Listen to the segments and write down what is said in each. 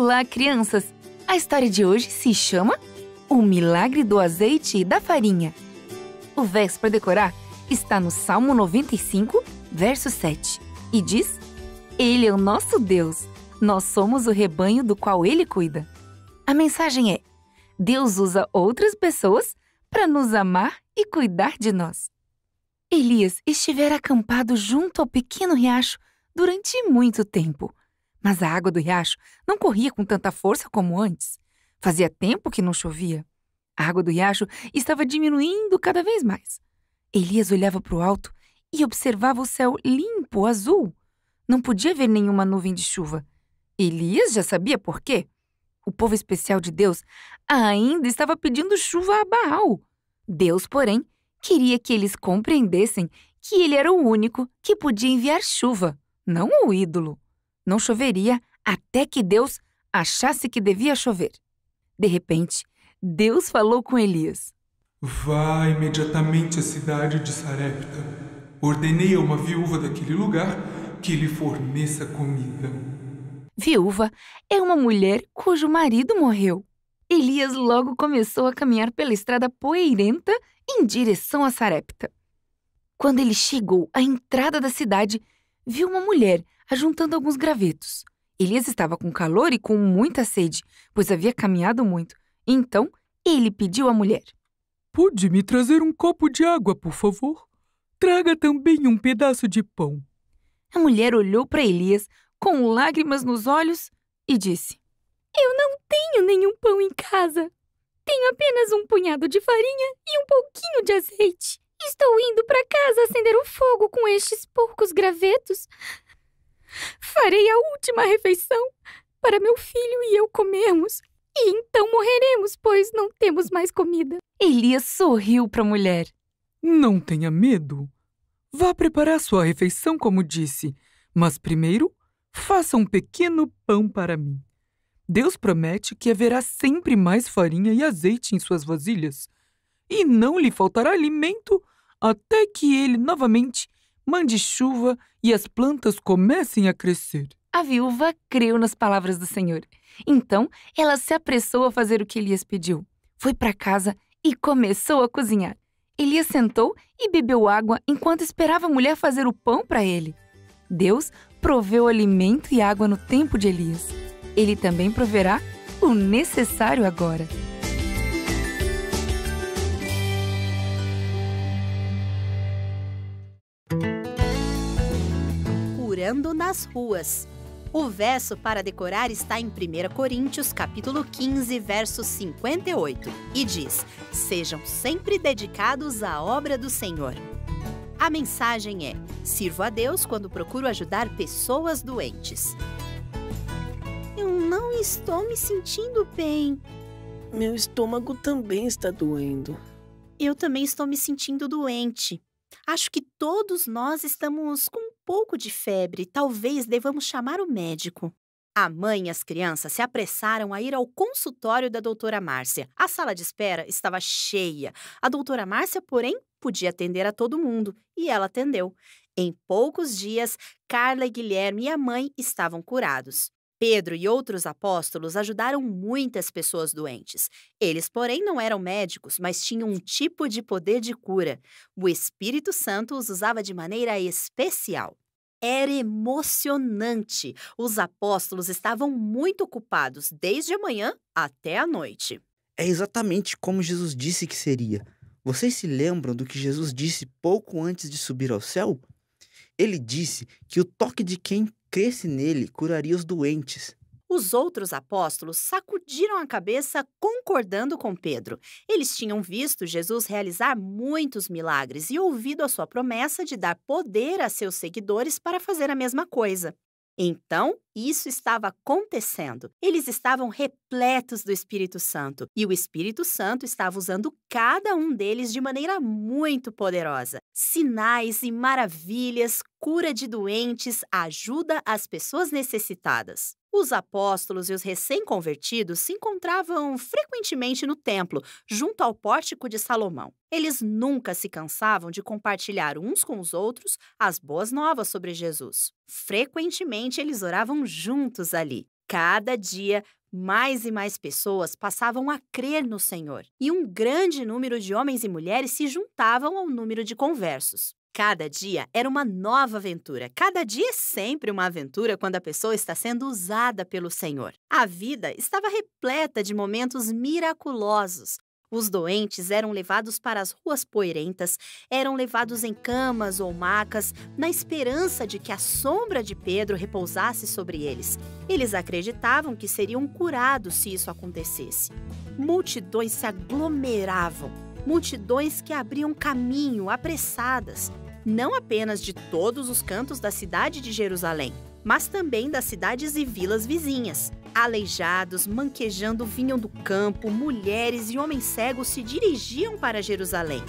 Olá, crianças! A história de hoje se chama O Milagre do Azeite e da Farinha. O verso para decorar está no Salmo 95, verso 7, e diz: Ele é o nosso Deus, nós somos o rebanho do qual Ele cuida. A mensagem é: Deus usa outras pessoas para nos amar e cuidar de nós. Elias estivera acampado junto ao pequeno riacho durante muito tempo. Mas a água do riacho não corria com tanta força como antes. Fazia tempo que não chovia. A água do riacho estava diminuindo cada vez mais. Elias olhava para o alto e observava o céu limpo, azul. Não podia ver nenhuma nuvem de chuva. Elias já sabia por quê. O povo especial de Deus ainda estava pedindo chuva a Baal. Deus, porém, queria que eles compreendessem que ele era o único que podia enviar chuva, não o ídolo. Não choveria até que Deus achasse que devia chover. De repente, Deus falou com Elias. Vá imediatamente à cidade de Sarepta. Ordenei a uma viúva daquele lugar que lhe forneça comida. Viúva é uma mulher cujo marido morreu. Elias logo começou a caminhar pela estrada poeirenta em direção a Sarepta. Quando ele chegou à entrada da cidade, viu uma mulher ajuntando alguns gravetos. Elias estava com calor e com muita sede, pois havia caminhado muito. Então, ele pediu à mulher: Pode me trazer um copo de água, por favor? Traga também um pedaço de pão. A mulher olhou para Elias com lágrimas nos olhos e disse: Eu não tenho nenhum pão em casa. Tenho apenas um punhado de farinha e um pouquinho de azeite. Estou indo para casa acender o fogo com estes poucos gravetos. Farei a última refeição para meu filho e eu comermos, e então morreremos, pois não temos mais comida. Elias sorriu para a mulher. Não tenha medo. Vá preparar sua refeição como disse, mas primeiro faça um pequeno pão para mim. Deus promete que haverá sempre mais farinha e azeite em suas vasilhas, e não lhe faltará alimento até que ele novamente mande chuva e as plantas comecem a crescer. A viúva creu nas palavras do Senhor. Então, ela se apressou a fazer o que Elias pediu. Foi para casa e começou a cozinhar. Elias sentou e bebeu água enquanto esperava a mulher fazer o pão para ele. Deus proveu alimento e água no tempo de Elias. Ele também proverá o necessário agora. Curando nas ruas. O verso para decorar está em 1 Coríntios, capítulo 15, verso 58, e diz: Sejam sempre dedicados à obra do Senhor. A mensagem é: sirvo a Deus quando procuro ajudar pessoas doentes. Eu não estou me sentindo bem. Meu estômago também está doendo. Eu também estou me sentindo doente. Acho que todos nós estamos com um pouco de febre. Talvez devamos chamar o médico. A mãe e as crianças se apressaram a ir ao consultório da doutora Márcia. A sala de espera estava cheia. A doutora Márcia, porém, podia atender a todo mundo, e ela atendeu. Em poucos dias, Carla e Guilherme e a mãe estavam curados. Pedro e outros apóstolos ajudaram muitas pessoas doentes. Eles, porém, não eram médicos, mas tinham um tipo de poder de cura. O Espírito Santo os usava de maneira especial. Era emocionante. Os apóstolos estavam muito ocupados, desde a manhã até a noite. É exatamente como Jesus disse que seria. Vocês se lembram do que Jesus disse pouco antes de subir ao céu? Ele disse que o toque de quem cresce nele curaria os doentes. Os outros apóstolos sacudiram a cabeça concordando com Pedro. Eles tinham visto Jesus realizar muitos milagres e ouvido a sua promessa de dar poder a seus seguidores para fazer a mesma coisa. Então, isso estava acontecendo. Eles estavam repletos do Espírito Santo e o Espírito Santo estava usando cada um deles de maneira muito poderosa. Sinais e maravilhas, cura de doentes, ajuda às pessoas necessitadas. Os apóstolos e os recém-convertidos se encontravam frequentemente no templo, junto ao pórtico de Salomão. Eles nunca se cansavam de compartilhar uns com os outros as boas novas sobre Jesus. Frequentemente, eles oravam juntos ali. Cada dia, mais e mais pessoas passavam a crer no Senhor, e um grande número de homens e mulheres se juntavam ao número de conversos. Cada dia era uma nova aventura. Cada dia é sempre uma aventura quando a pessoa está sendo usada pelo Senhor. A vida estava repleta de momentos miraculosos. Os doentes eram levados para as ruas poeirentas, eram levados em camas ou macas, na esperança de que a sombra de Pedro repousasse sobre eles. Eles acreditavam que seriam curados se isso acontecesse. Multidões se aglomeravam, multidões que abriam caminho, apressadas, não apenas de todos os cantos da cidade de Jerusalém, mas também das cidades e vilas vizinhas. Aleijados, manquejando vinham do campo, mulheres e homens cegos se dirigiam para Jerusalém.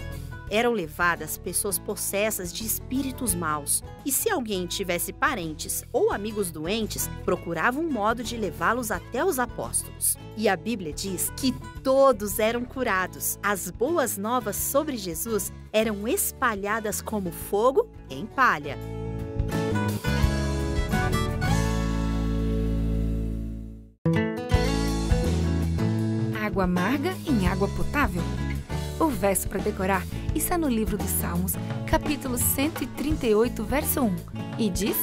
Eram levadas pessoas possessas de espíritos maus. E se alguém tivesse parentes ou amigos doentes, procurava um modo de levá-los até os apóstolos. E a Bíblia diz que todos eram curados. As boas novas sobre Jesus eram espalhadas como fogo em palha. Água amarga em água potável? O verso para decorar está no livro dos Salmos, capítulo 138, verso 1, e diz: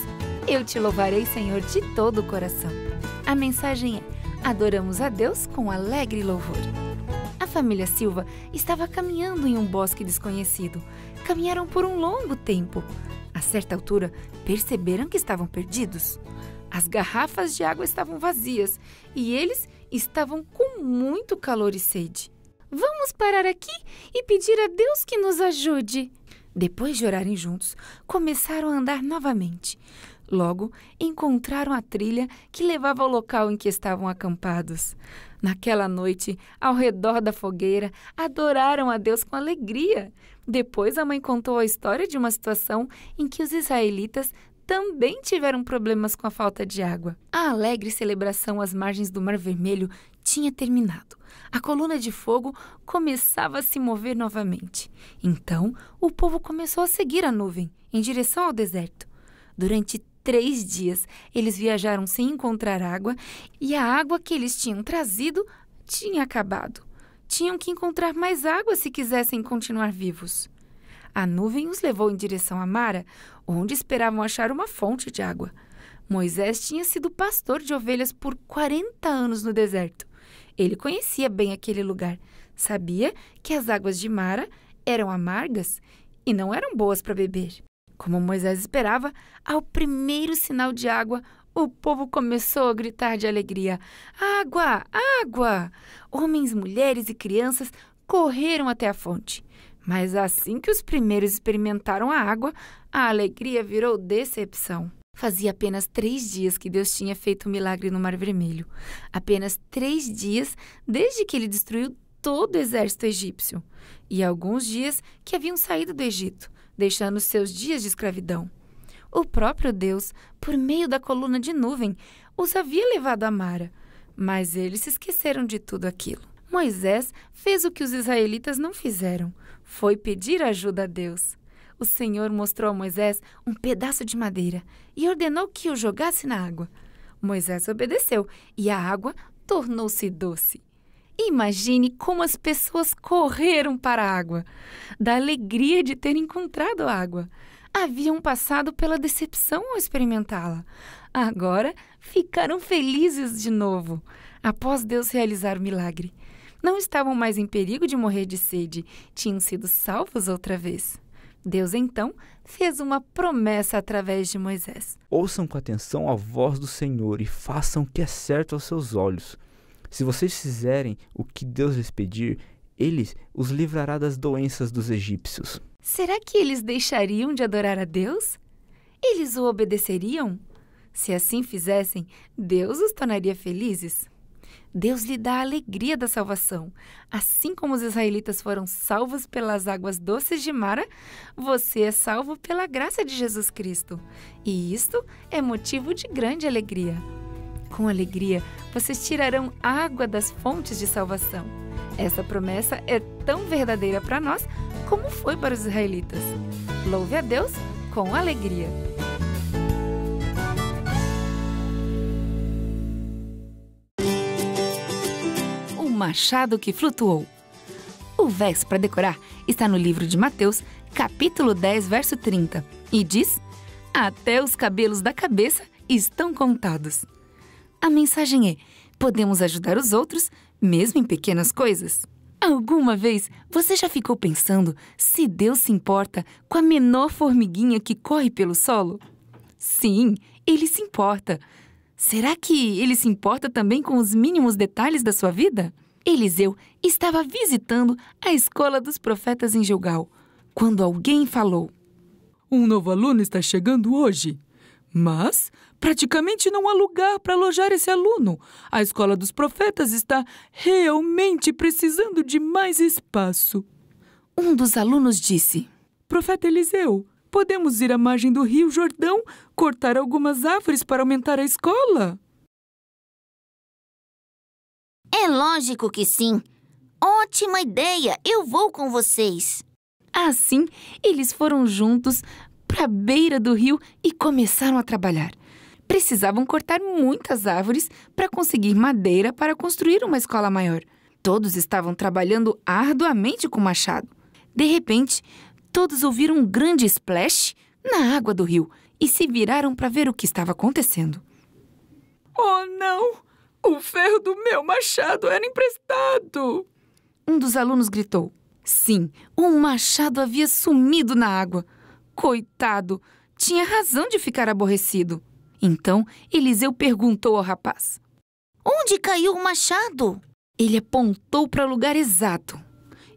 Eu te louvarei, Senhor, de todo o coração. A mensagem é: adoramos a Deus com alegre louvor. A família Silva estava caminhando em um bosque desconhecido. Caminharam por um longo tempo. A certa altura, perceberam que estavam perdidos. As garrafas de água estavam vazias e eles estavam com muito calor e sede. Vamos parar aqui e pedir a Deus que nos ajude. Depois de orarem juntos, começaram a andar novamente. Logo, encontraram a trilha que levava ao local em que estavam acampados. Naquela noite, ao redor da fogueira, adoraram a Deus com alegria. Depois, a mãe contou a história de uma situação em que os israelitas também tiveram problemas com a falta de água. A alegre celebração às margens do Mar Vermelho tinha terminado. A coluna de fogo começava a se mover novamente. Então, o povo começou a seguir a nuvem, em direção ao deserto. Durante 3 dias, eles viajaram sem encontrar água e a água que eles tinham trazido tinha acabado. Tinham que encontrar mais água se quisessem continuar vivos. A nuvem os levou em direção a Mara, onde esperavam achar uma fonte de água. Moisés tinha sido pastor de ovelhas por 40 anos no deserto. Ele conhecia bem aquele lugar. Sabia que as águas de Mara eram amargas e não eram boas para beber. Como Moisés esperava, ao primeiro sinal de água, o povo começou a gritar de alegria: Água! Água! Homens, mulheres e crianças correram até a fonte. Mas assim que os primeiros experimentaram a água, a alegria virou decepção. Fazia apenas 3 dias que Deus tinha feito um milagre no Mar Vermelho. Apenas 3 dias desde que ele destruiu todo o exército egípcio. E alguns dias que haviam saído do Egito, deixando seus dias de escravidão. O próprio Deus, por meio da coluna de nuvem, os havia levado a Mara. Mas eles se esqueceram de tudo aquilo. Moisés fez o que os israelitas não fizeram. Foi pedir ajuda a Deus. O Senhor mostrou a Moisés um pedaço de madeira e ordenou que o jogasse na água. Moisés obedeceu e a água tornou-se doce. Imagine como as pessoas correram para a água, da alegria de ter encontrado a água. Haviam passado pela decepção ao experimentá-la. Agora ficaram felizes de novo, após Deus realizar o milagre. Não estavam mais em perigo de morrer de sede, tinham sido salvos outra vez. Deus, então, fez uma promessa através de Moisés. Ouçam com atenção a voz do Senhor e façam o que é certo aos seus olhos. Se vocês fizerem o que Deus lhes pedir, Ele os livrará das doenças dos egípcios. Será que eles deixariam de adorar a Deus? Eles o obedeceriam? Se assim fizessem, Deus os tornaria felizes. Deus lhe dá a alegria da salvação. Assim como os israelitas foram salvos pelas águas doces de Mara, você é salvo pela graça de Jesus Cristo. E isto é motivo de grande alegria. Com alegria, vocês tirarão água das fontes de salvação. Essa promessa é tão verdadeira para nós como foi para os israelitas. Louve a Deus com alegria. machado que flutuou. O verso para decorar está no livro de Mateus, capítulo 10, verso 30, e diz: até os cabelos da cabeça estão contados. A mensagem é: podemos ajudar os outros, mesmo em pequenas coisas. Alguma vez você já ficou pensando se Deus se importa com a menor formiguinha que corre pelo solo? Sim, Ele se importa. Será que Ele se importa também com os mínimos detalhes da sua vida? Eliseu estava visitando a escola dos profetas em Gilgal, quando alguém falou: Um novo aluno está chegando hoje, mas praticamente não há lugar para alojar esse aluno. A escola dos profetas está realmente precisando de mais espaço. Um dos alunos disse: Profeta Eliseu, podemos ir à margem do Rio Jordão cortar algumas árvores para aumentar a escola? É lógico que sim. Ótima ideia! Eu vou com vocês. Assim, eles foram juntos para a beira do rio e começaram a trabalhar. Precisavam cortar muitas árvores para conseguir madeira para construir uma escola maior. Todos estavam trabalhando arduamente com o machado. De repente, todos ouviram um grande splash na água do rio e se viraram para ver o que estava acontecendo. Oh, não! O ferro do meu machado era emprestado! Um dos alunos gritou. Sim, um machado havia sumido na água. Coitado! Tinha razão de ficar aborrecido. Então, Eliseu perguntou ao rapaz: Onde caiu o machado? Ele apontou para o lugar exato.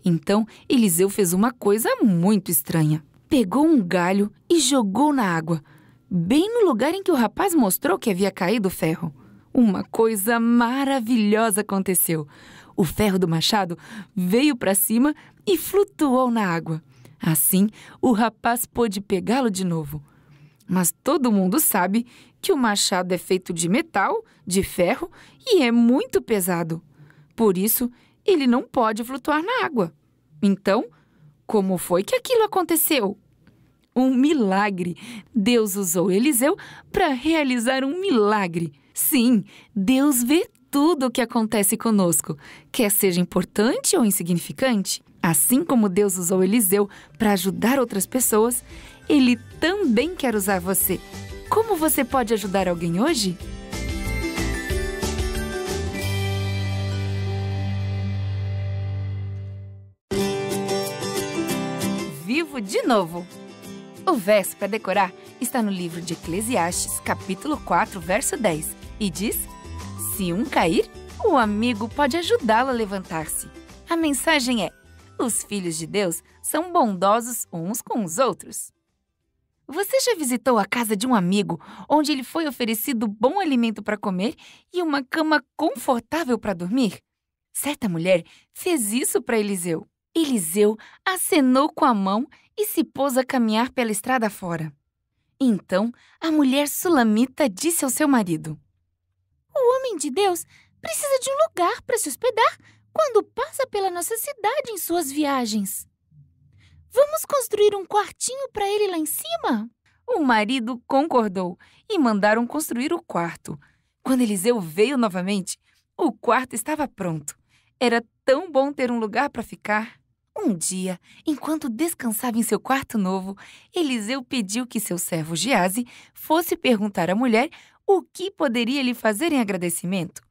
Então, Eliseu fez uma coisa muito estranha. Pegou um galho e jogou na água, bem no lugar em que o rapaz mostrou que havia caído o ferro. Uma coisa maravilhosa aconteceu. O ferro do machado veio para cima e flutuou na água. Assim, o rapaz pôde pegá-lo de novo. Mas todo mundo sabe que o machado é feito de metal, de ferro e é muito pesado. Por isso, ele não pode flutuar na água. Então, como foi que aquilo aconteceu? Um milagre! Deus usou Eliseu para realizar um milagre. Sim, Deus vê tudo o que acontece conosco, quer seja importante ou insignificante. Assim como Deus usou Eliseu para ajudar outras pessoas, Ele também quer usar você. Como você pode ajudar alguém hoje? Vivo de novo! O verso para decorar está no livro de Eclesiastes, capítulo 4, verso 10, e diz: se um cair, o amigo pode ajudá-lo a levantar-se. A mensagem é: os filhos de Deus são bondosos uns com os outros. Você já visitou a casa de um amigo onde ele foi oferecido bom alimento para comer e uma cama confortável para dormir? Certa mulher fez isso para Eliseu. Eliseu acenou com a mão e se pôs a caminhar pela estrada fora. Então, a mulher sulamita disse ao seu marido: o homem de Deus precisa de um lugar para se hospedar quando passa pela nossa cidade em suas viagens. Vamos construir um quartinho para ele lá em cima? O marido concordou e mandaram construir o quarto. Quando Eliseu veio novamente, o quarto estava pronto. Era tão bom ter um lugar para ficar. Um dia, enquanto descansava em seu quarto novo, Eliseu pediu que seu servo Geazi fosse perguntar à mulher o que poderia lhe fazer em agradecimento.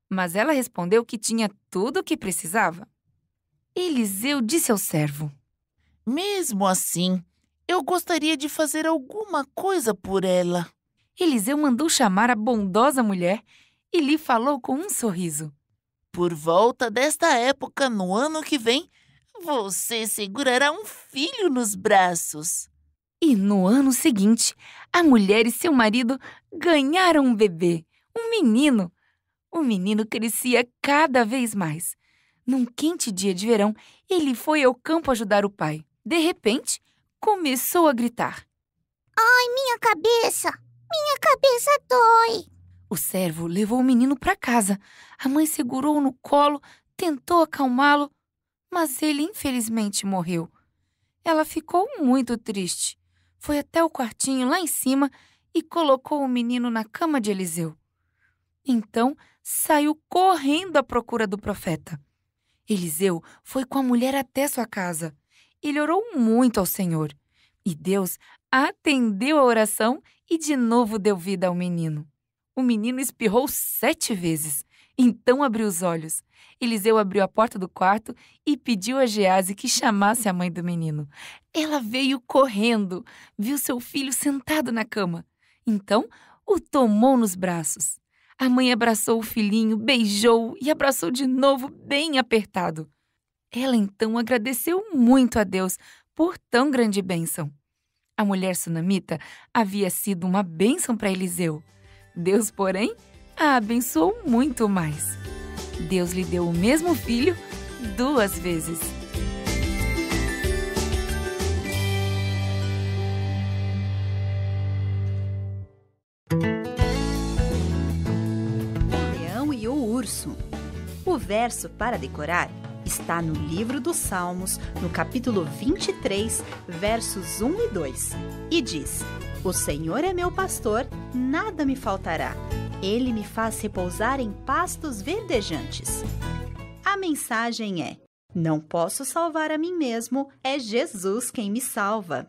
Mas ela respondeu que tinha tudo o que precisava. Eliseu disse ao servo: mesmo assim, eu gostaria de fazer alguma coisa por ela. Eliseu mandou chamar a bondosa mulher e lhe falou com um sorriso: por volta desta época, no ano que vem, você segurará um filho nos braços. E no ano seguinte, a mulher e seu marido ganharam um bebê, um menino. O menino crescia cada vez mais. Num quente dia de verão, ele foi ao campo ajudar o pai. De repente, começou a gritar: ai, minha cabeça! Minha cabeça dói! O servo levou o menino para casa. A mãe segurou-o no colo, tentou acalmá-lo, mas ele infelizmente morreu. Ela ficou muito triste. Foi até o quartinho lá em cima e colocou o menino na cama de Eliseu. Então, saiu correndo à procura do profeta. Eliseu foi com a mulher até sua casa. Ele orou muito ao Senhor. E Deus atendeu a oração e de novo deu vida ao menino. O menino espirrou 7 vezes. Então abriu os olhos. Eliseu abriu a porta do quarto e pediu a Gease que chamasse a mãe do menino. Ela veio correndo, viu seu filho sentado na cama. Então, o tomou nos braços. A mãe abraçou o filhinho, beijou e abraçou de novo bem apertado. Ela então agradeceu muito a Deus por tão grande bênção. A mulher sunamita havia sido uma bênção para Eliseu. Deus, porém, a abençoou muito mais. Deus lhe deu o mesmo filho 2 vezes. O leão e o urso. O verso para decorar está no livro dos Salmos, no capítulo 23, versos 1 e 2. E diz: O Senhor é meu pastor, nada me faltará. Ele me faz repousar em pastos verdejantes. A mensagem é: não posso salvar a mim mesmo, é Jesus quem me salva.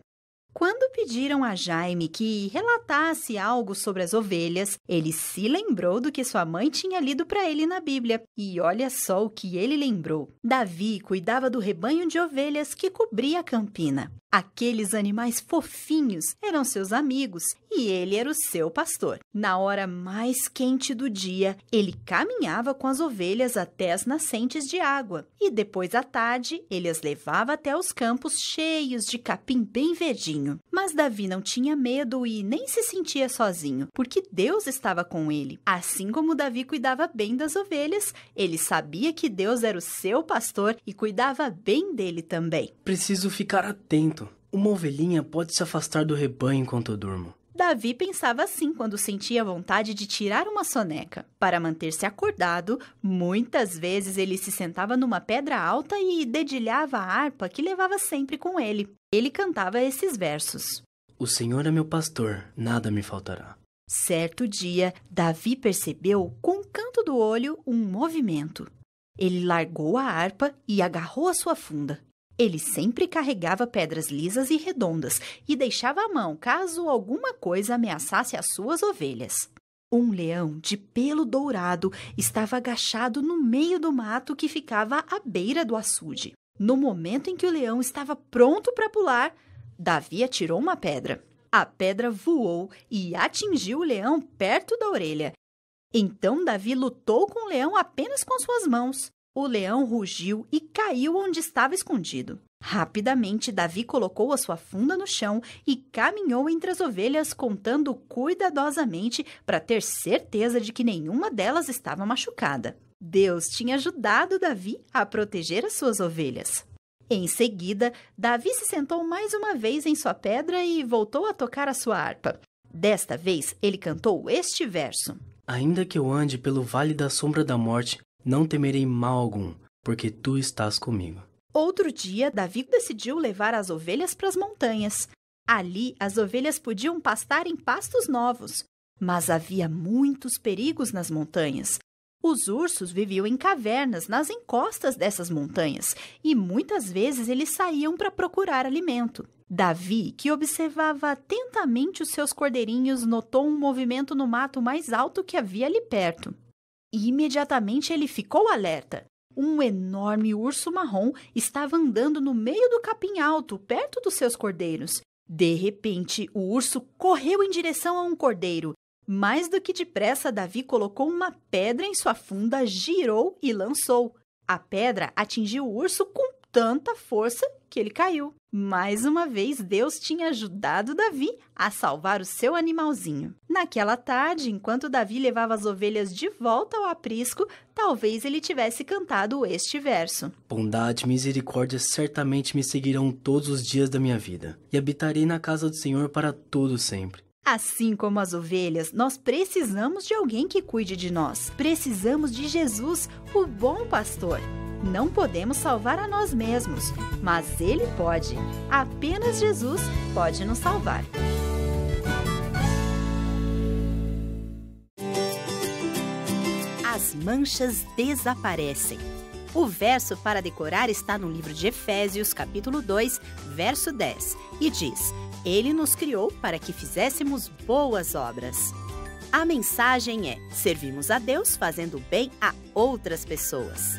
Quando pediram a Jaime que relatasse algo sobre as ovelhas, ele se lembrou do que sua mãe tinha lido para ele na Bíblia. E olha só o que ele lembrou. Davi cuidava do rebanho de ovelhas que cobria a campina. Aqueles animais fofinhos eram seus amigos e ele era o seu pastor. Na hora mais quente do dia, ele caminhava com as ovelhas até as nascentes de água e depois à tarde ele as levava até os campos cheios de capim bem verdinho. Mas Davi não tinha medo e nem se sentia sozinho, porque Deus estava com ele. Assim como Davi cuidava bem das ovelhas, ele sabia que Deus era o seu pastor e cuidava bem dele também. Preciso ficar atento. Uma ovelhinha pode se afastar do rebanho enquanto eu durmo. Davi pensava assim quando sentia vontade de tirar uma soneca. Para manter-se acordado, muitas vezes ele se sentava numa pedra alta e dedilhava a harpa que levava sempre com ele. Ele cantava esses versos: O Senhor é meu pastor, nada me faltará. Certo dia, Davi percebeu com o canto do olho um movimento. Ele largou a harpa e agarrou a sua funda. Ele sempre carregava pedras lisas e redondas e deixava a mão caso alguma coisa ameaçasse as suas ovelhas. Um leão de pelo dourado estava agachado no meio do mato que ficava à beira do açude. No momento em que o leão estava pronto para pular, Davi atirou uma pedra. A pedra voou e atingiu o leão perto da orelha. Então Davi lutou com o leão apenas com suas mãos. O leão rugiu e caiu onde estava escondido. Rapidamente, Davi colocou a sua funda no chão e caminhou entre as ovelhas, contando cuidadosamente para ter certeza de que nenhuma delas estava machucada. Deus tinha ajudado Davi a proteger as suas ovelhas. Em seguida, Davi se sentou mais uma vez em sua pedra e voltou a tocar a sua harpa. Desta vez, ele cantou este verso: Ainda que eu ande pelo vale da sombra da morte, não temerei mal algum, porque tu estás comigo. Outro dia, Davi decidiu levar as ovelhas para as montanhas. Ali, as ovelhas podiam pastar em pastos novos, mas havia muitos perigos nas montanhas. Os ursos viviam em cavernas nas encostas dessas montanhas e muitas vezes eles saíam para procurar alimento. Davi, que observava atentamente os seus cordeirinhos, notou um movimento no mato mais alto que havia ali perto. E imediatamente ele ficou alerta. Um enorme urso marrom estava andando no meio do capim alto, perto dos seus cordeiros. De repente, o urso correu em direção a um cordeiro. Mais do que depressa, Davi colocou uma pedra em sua funda, girou e lançou. A pedra atingiu o urso com tanta força que ele caiu. Mais uma vez, Deus tinha ajudado Davi a salvar o seu animalzinho. Naquela tarde, enquanto Davi levava as ovelhas de volta ao aprisco, talvez ele tivesse cantado este verso: Bondade e misericórdia certamente me seguirão todos os dias da minha vida, e habitarei na casa do Senhor para todo sempre. Assim como as ovelhas, nós precisamos de alguém que cuide de nós. Precisamos de Jesus, o bom pastor. Não podemos salvar a nós mesmos, mas Ele pode. Apenas Jesus pode nos salvar. As manchas desaparecem. O verso para decorar está no livro de Efésios, capítulo 2, verso 10, e diz: Ele nos criou para que fizéssemos boas obras. A mensagem é: servimos a Deus fazendo bem a outras pessoas.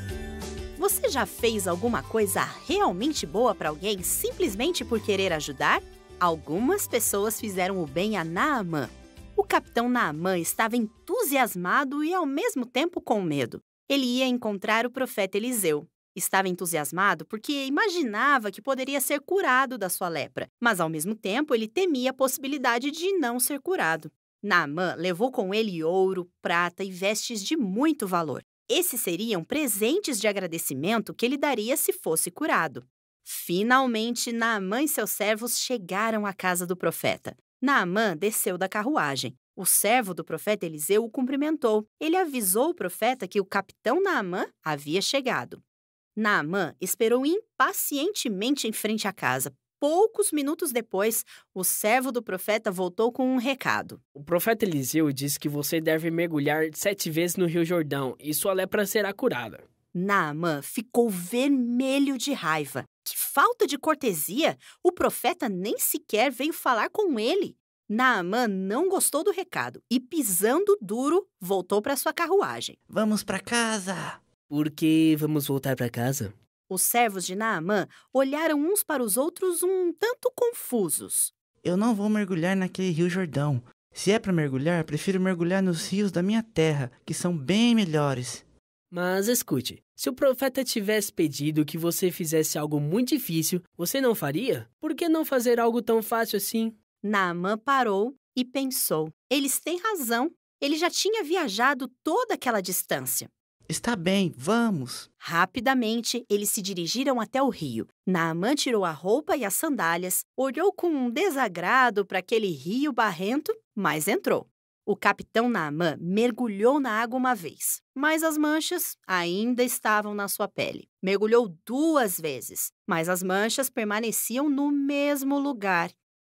Você já fez alguma coisa realmente boa para alguém simplesmente por querer ajudar? Algumas pessoas fizeram o bem a Naamã. O capitão Naamã estava entusiasmado e ao mesmo tempo com medo. Ele ia encontrar o profeta Eliseu. Estava entusiasmado porque imaginava que poderia ser curado da sua lepra, mas ao mesmo tempo ele temia a possibilidade de não ser curado. Naamã levou com ele ouro, prata e vestes de muito valor. Esses seriam presentes de agradecimento que ele daria se fosse curado. Finalmente, Naamã e seus servos chegaram à casa do profeta. Naamã desceu da carruagem. O servo do profeta Eliseu o cumprimentou. Ele avisou o profeta que o capitão Naamã havia chegado. Naamã esperou impacientemente em frente à casa. Poucos minutos depois, o servo do profeta voltou com um recado. O profeta Eliseu disse que você deve mergulhar 7 vezes no Rio Jordão e sua lepra será curada. Naamã ficou vermelho de raiva. Que falta de cortesia! O profeta nem sequer veio falar com ele. Naamã não gostou do recado e, pisando duro, voltou para sua carruagem. Vamos para casa! Por que vamos voltar para casa? Os servos de Naamã olharam uns para os outros um tanto confusos. Eu não vou mergulhar naquele Rio Jordão. Se é para mergulhar, prefiro mergulhar nos rios da minha terra, que são bem melhores. Mas escute, se o profeta tivesse pedido que você fizesse algo muito difícil, você não faria? Por que não fazer algo tão fácil assim? Naamã parou e pensou. Eles têm razão. Ele já tinha viajado toda aquela distância. Está bem, vamos. Rapidamente, eles se dirigiram até o rio. Naamã tirou a roupa e as sandálias, olhou com um desagrado para aquele rio barrento, mas entrou. O capitão Naamã mergulhou na água uma vez, mas as manchas ainda estavam na sua pele. Mergulhou 2 vezes, mas as manchas permaneciam no mesmo lugar.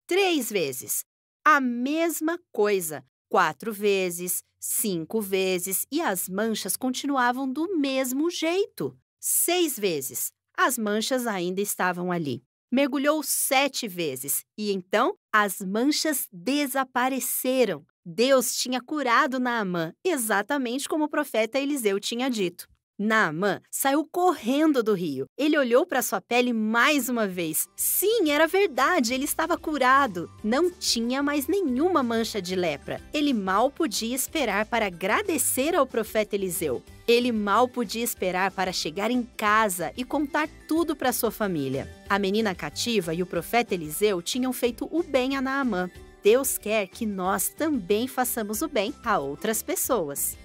3 vezes, a mesma coisa. 4 vezes, 5 vezes e as manchas continuavam do mesmo jeito. 6 vezes, as manchas ainda estavam ali. Mergulhou 7 vezes e então as manchas desapareceram. Deus tinha curado Naamã, exatamente como o profeta Eliseu tinha dito. Naamã saiu correndo do rio. Ele olhou para sua pele mais uma vez. Sim, era verdade, ele estava curado. Não tinha mais nenhuma mancha de lepra. Ele mal podia esperar para agradecer ao profeta Eliseu. Ele mal podia esperar para chegar em casa e contar tudo para sua família. A menina cativa e o profeta Eliseu tinham feito o bem a Naamã. Deus quer que nós também façamos o bem a outras pessoas.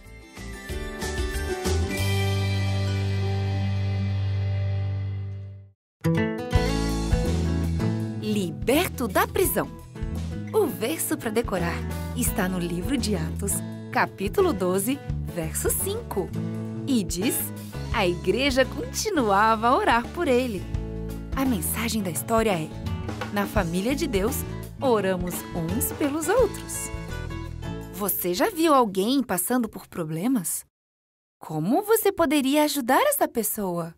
Liberto da prisão. O verso para decorar está no livro de Atos, capítulo 12, verso 5. E diz: a igreja continuava a orar por ele. A mensagem da história é: na família de Deus, oramos uns pelos outros. Você já viu alguém passando por problemas? Como você poderia ajudar essa pessoa?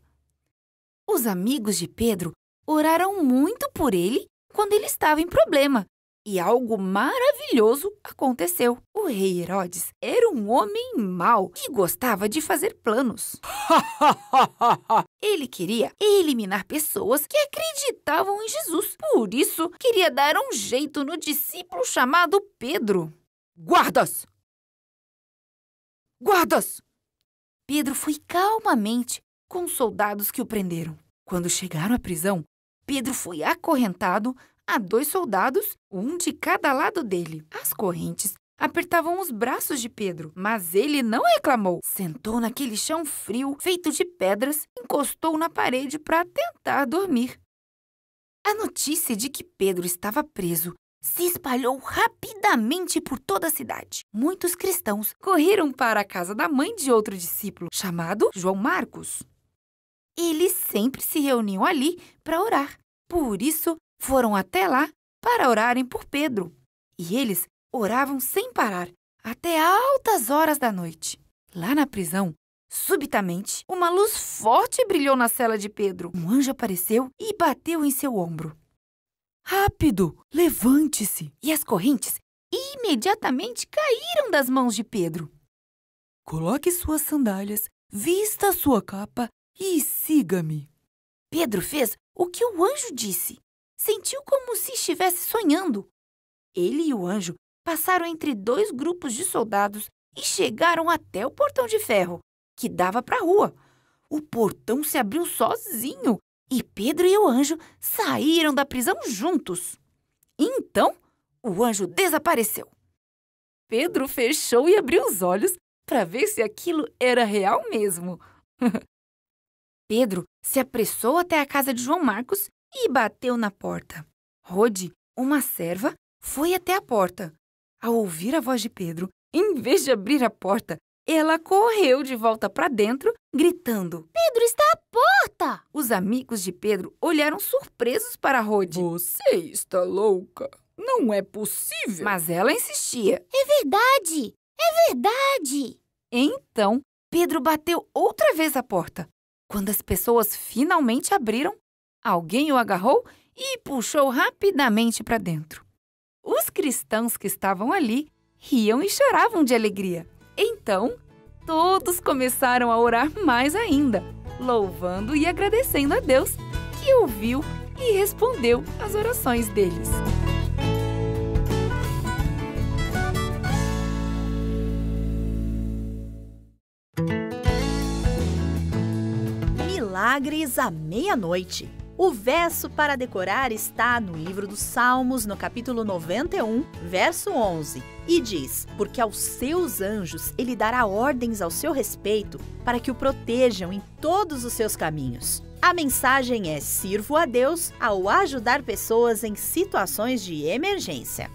Os amigos de Pedro oraram muito por ele quando ele estava em problema. E algo maravilhoso aconteceu. O rei Herodes era um homem mau e gostava de fazer planos. Ele queria eliminar pessoas que acreditavam em Jesus. Por isso, queria dar um jeito no discípulo chamado Pedro. Guardas! Guardas! Pedro foi calmamente com os soldados que o prenderam. Quando chegaram à prisão, Pedro foi acorrentado a 2 soldados, um de cada lado dele. As correntes apertavam os braços de Pedro, mas ele não reclamou. Sentou naquele chão frio, feito de pedras, encostou na parede para tentar dormir. A notícia de que Pedro estava preso se espalhou rapidamente por toda a cidade. Muitos cristãos correram para a casa da mãe de outro discípulo, chamado João Marcos. Eles sempre se reuniam ali para orar. Por isso, foram até lá para orarem por Pedro. E eles oravam sem parar, até altas horas da noite. Lá na prisão, Subitamente, uma luz forte brilhou na cela de Pedro. Um anjo apareceu e bateu em seu ombro. Rápido, levante-se. E as correntes imediatamente caíram das mãos de Pedro. Coloque suas sandálias, vista sua capa e siga-me. Pedro fez o que o anjo disse. Sentiu como se estivesse sonhando. Ele e o anjo passaram entre 2 grupos de soldados e chegaram até o portão de ferro, que dava para a rua. O portão se abriu sozinho e Pedro e o anjo saíram da prisão juntos. Então, o anjo desapareceu. Pedro fechou e abriu os olhos para ver se aquilo era real mesmo. Pedro se apressou até a casa de João Marcos e bateu na porta. Rode, uma serva, foi até a porta. Ao ouvir a voz de Pedro, em vez de abrir a porta, ela correu de volta para dentro, gritando: Pedro está à porta! Os amigos de Pedro olharam surpresos para Rode. Você está louca? Não é possível. Mas ela insistia. É verdade! É verdade! Então, Pedro bateu outra vez a porta. Quando as pessoas finalmente abriram, alguém o agarrou e puxou rapidamente para dentro. Os cristãos que estavam ali riam e choravam de alegria. Então, todos começaram a orar mais ainda, louvando e agradecendo a Deus, que ouviu e respondeu às orações deles. Milagres à meia-noite. O verso para decorar está no livro dos Salmos, no capítulo 91, verso 11, e diz: Porque aos seus anjos ele dará ordens ao seu respeito para que o protejam em todos os seus caminhos. A mensagem é: sirvo a Deus ao ajudar pessoas em situações de emergência.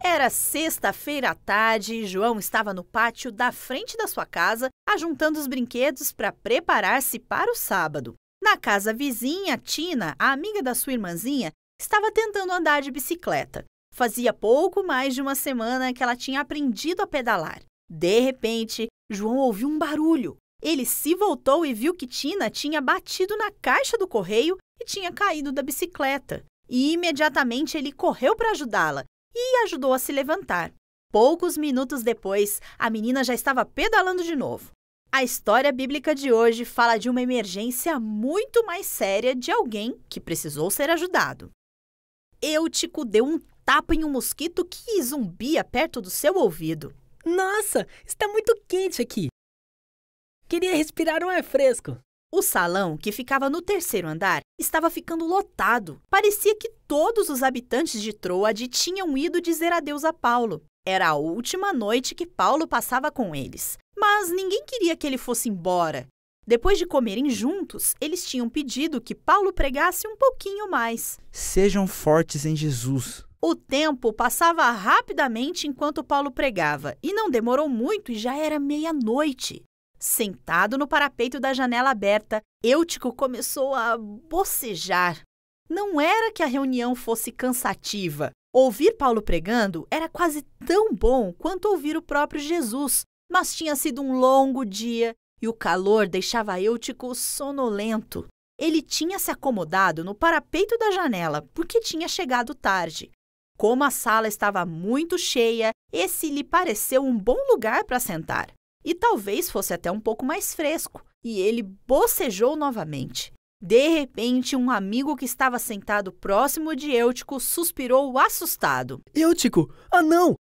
Era sexta-feira à tarde e João estava no pátio da frente da sua casa, ajuntando os brinquedos para preparar-se para o sábado. Na casa vizinha, Tina, a amiga da sua irmãzinha, estava tentando andar de bicicleta. Fazia pouco mais de uma semana que ela tinha aprendido a pedalar. De repente, João ouviu um barulho. Ele se voltou e viu que Tina tinha batido na caixa do correio e tinha caído da bicicleta. E imediatamente ele correu para ajudá-la e ajudou a se levantar. Poucos minutos depois, a menina já estava pedalando de novo. A história bíblica de hoje fala de uma emergência muito mais séria de alguém que precisou ser ajudado. Eutico deu um tapa em um mosquito que zumbia perto do seu ouvido. Nossa, está muito quente aqui. Queria respirar um ar fresco. O salão, que ficava no 3º andar, estava ficando lotado. Parecia que todos os habitantes de Troade tinham ido dizer adeus a Paulo. Era a última noite que Paulo passava com eles. Mas ninguém queria que ele fosse embora. Depois de comerem juntos, eles tinham pedido que Paulo pregasse um pouquinho mais. Sejam fortes em Jesus. O tempo passava rapidamente enquanto Paulo pregava, e não demorou muito e já era meia-noite. Sentado no parapeito da janela aberta, Eutico começou a bocejar. Não era que a reunião fosse cansativa. Ouvir Paulo pregando era quase tão bom quanto ouvir o próprio Jesus, mas tinha sido um longo dia e o calor deixava Eutico sonolento. Ele tinha se acomodado no parapeito da janela porque tinha chegado tarde. Como a sala estava muito cheia, esse lhe pareceu um bom lugar para sentar. E talvez fosse até um pouco mais fresco, e ele bocejou novamente. De repente, um amigo que estava sentado próximo de Eutico suspirou assustado. Eutico! Ah, não!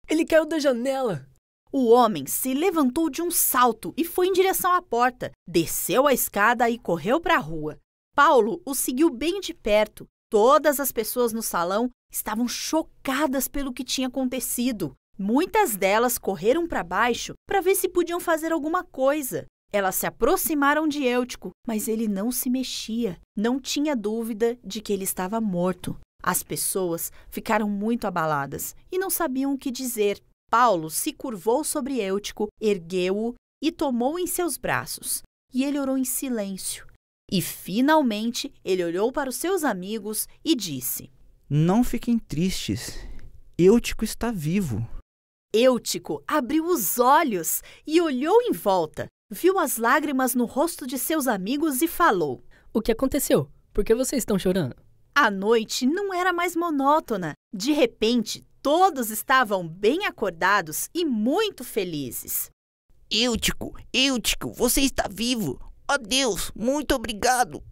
Ele caiu da janela! O homem se levantou de um salto e foi em direção à porta, desceu a escada e correu para a rua. Paulo o seguiu bem de perto. Todas as pessoas no salão estavam chocadas pelo que tinha acontecido. Muitas delas correram para baixo para ver se podiam fazer alguma coisa. Elas se aproximaram de Eutico, mas ele não se mexia. Não tinha dúvida de que ele estava morto. As pessoas ficaram muito abaladas e não sabiam o que dizer. Paulo se curvou sobre Eutico, ergueu-o e tomou em seus braços. E ele orou em silêncio. E, finalmente, ele olhou para os seus amigos e disse: Não fiquem tristes. Eutico está vivo. Eutico abriu os olhos e olhou em volta. viu as lágrimas no rosto de seus amigos e falou: O que aconteceu? Por que vocês estão chorando? A noite não era mais monótona. De repente, todos estavam bem acordados e muito felizes. Eutico, você está vivo! Ó Deus, muito obrigado!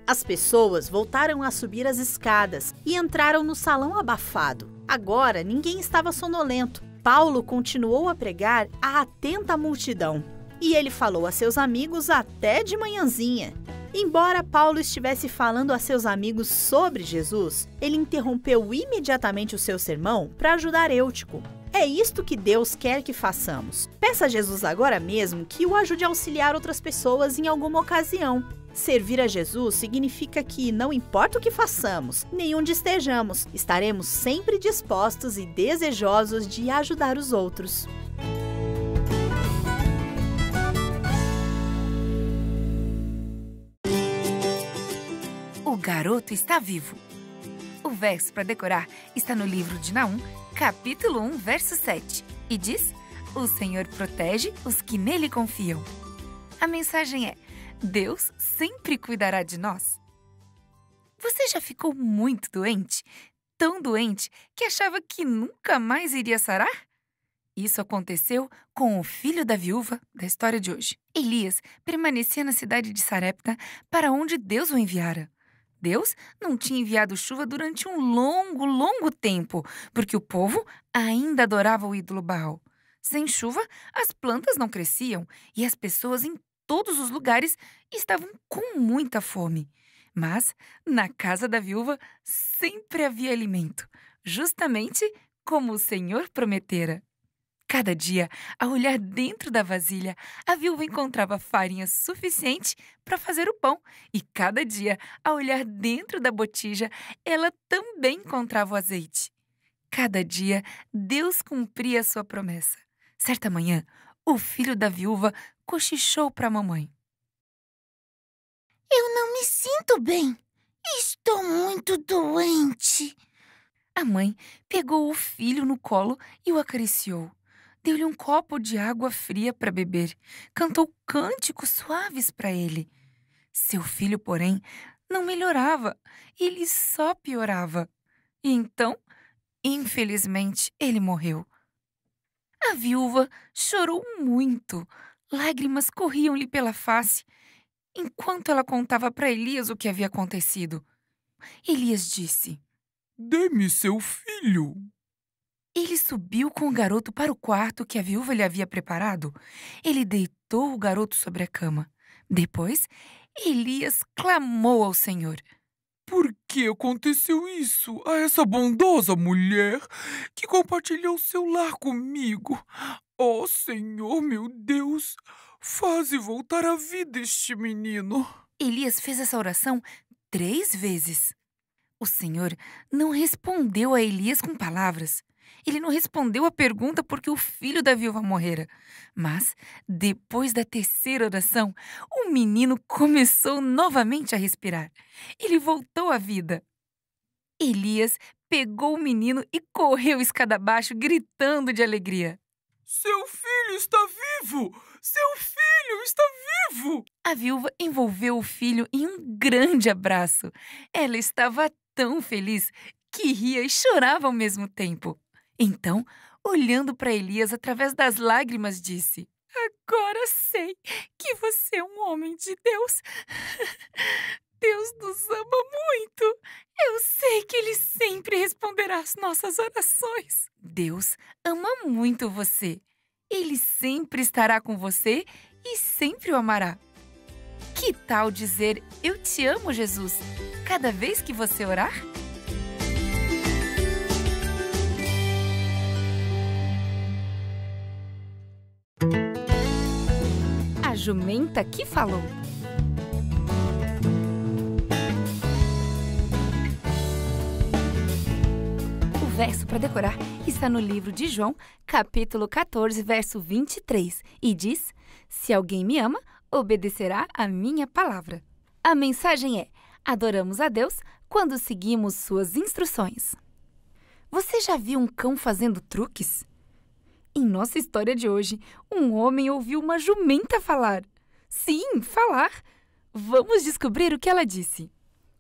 As pessoas voltaram a subir as escadas e entraram no salão abafado. Agora, ninguém estava sonolento. Paulo continuou a pregar à atenta multidão. E ele falou a seus amigos até de manhãzinha. Embora Paulo estivesse falando a seus amigos sobre Jesus, ele interrompeu imediatamente o seu sermão para ajudar Eutico. É isto que Deus quer que façamos. Peça a Jesus agora mesmo que o ajude a auxiliar outras pessoas em alguma ocasião. Servir a Jesus significa que, não importa o que façamos, nem onde estejamos, estaremos sempre dispostos e desejosos de ajudar os outros. O garoto está vivo. O verso para decorar está no livro de Naum, capítulo 1, verso 7, e diz: O Senhor protege os que nele confiam. A mensagem é: Deus sempre cuidará de nós. Você já ficou muito doente? Tão doente que achava que nunca mais iria sarar? Isso aconteceu com o filho da viúva da história de hoje. Elias permanecia na cidade de Sarepta, para onde Deus o enviara. Deus não tinha enviado chuva durante um longo tempo, porque o povo ainda adorava o ídolo Baal. Sem chuva, as plantas não cresciam e as pessoas em todos os lugares estavam com muita fome. Mas, na casa da viúva, sempre havia alimento, justamente como o Senhor prometera. Cada dia, ao olhar dentro da vasilha, a viúva encontrava farinha suficiente para fazer o pão. E cada dia, ao olhar dentro da botija, ela também encontrava o azeite. Cada dia, Deus cumpria a sua promessa. Certa manhã, o filho da viúva cochichou para a mamãe. Eu não me sinto bem. Estou muito doente. A mãe pegou o filho no colo e o acariciou. Deu-lhe um copo de água fria para beber. Cantou cânticos suaves para ele. Seu filho, porém, não melhorava. Ele só piorava. E então, infelizmente, ele morreu. A viúva chorou muito. Lágrimas corriam-lhe pela face, enquanto ela contava para Elias o que havia acontecido. Elias disse: Dê-me seu filho. Ele subiu com o garoto para o quarto que a viúva lhe havia preparado. Ele deitou o garoto sobre a cama. Depois, Elias clamou ao Senhor. Por que aconteceu isso a essa bondosa mulher que compartilhou seu lar comigo? Ó Senhor, meu Deus, faze voltar à vida este menino. Elias fez essa oração 3 vezes. O Senhor não respondeu a Elias com palavras. Ele não respondeu a pergunta porque o filho da viúva morrera. Mas, depois da 3ª oração, o menino começou novamente a respirar. Ele voltou à vida. Elias pegou o menino e correu escada abaixo, gritando de alegria. Seu filho está vivo! Seu filho está vivo! A viúva envolveu o filho em um grande abraço. Ela estava tão feliz que ria e chorava ao mesmo tempo. Então, olhando para Elias através das lágrimas, disse: Agora sei que você é um homem de Deus. Deus nos ama muito. Eu sei que Ele sempre responderá às nossas orações. Deus ama muito você. Ele sempre estará com você e sempre o amará. Que tal dizer eu te amo, Jesus, cada vez que você orar? A jumenta que falou. O verso para decorar está no livro de João, capítulo 14, verso 23, e diz: Se alguém me ama, obedecerá a minha palavra. A mensagem é: adoramos a Deus quando seguimos suas instruções. Você já viu um cão fazendo truques? Em nossa história de hoje, um homem ouviu uma jumenta falar. Sim, falar! Vamos descobrir o que ela disse.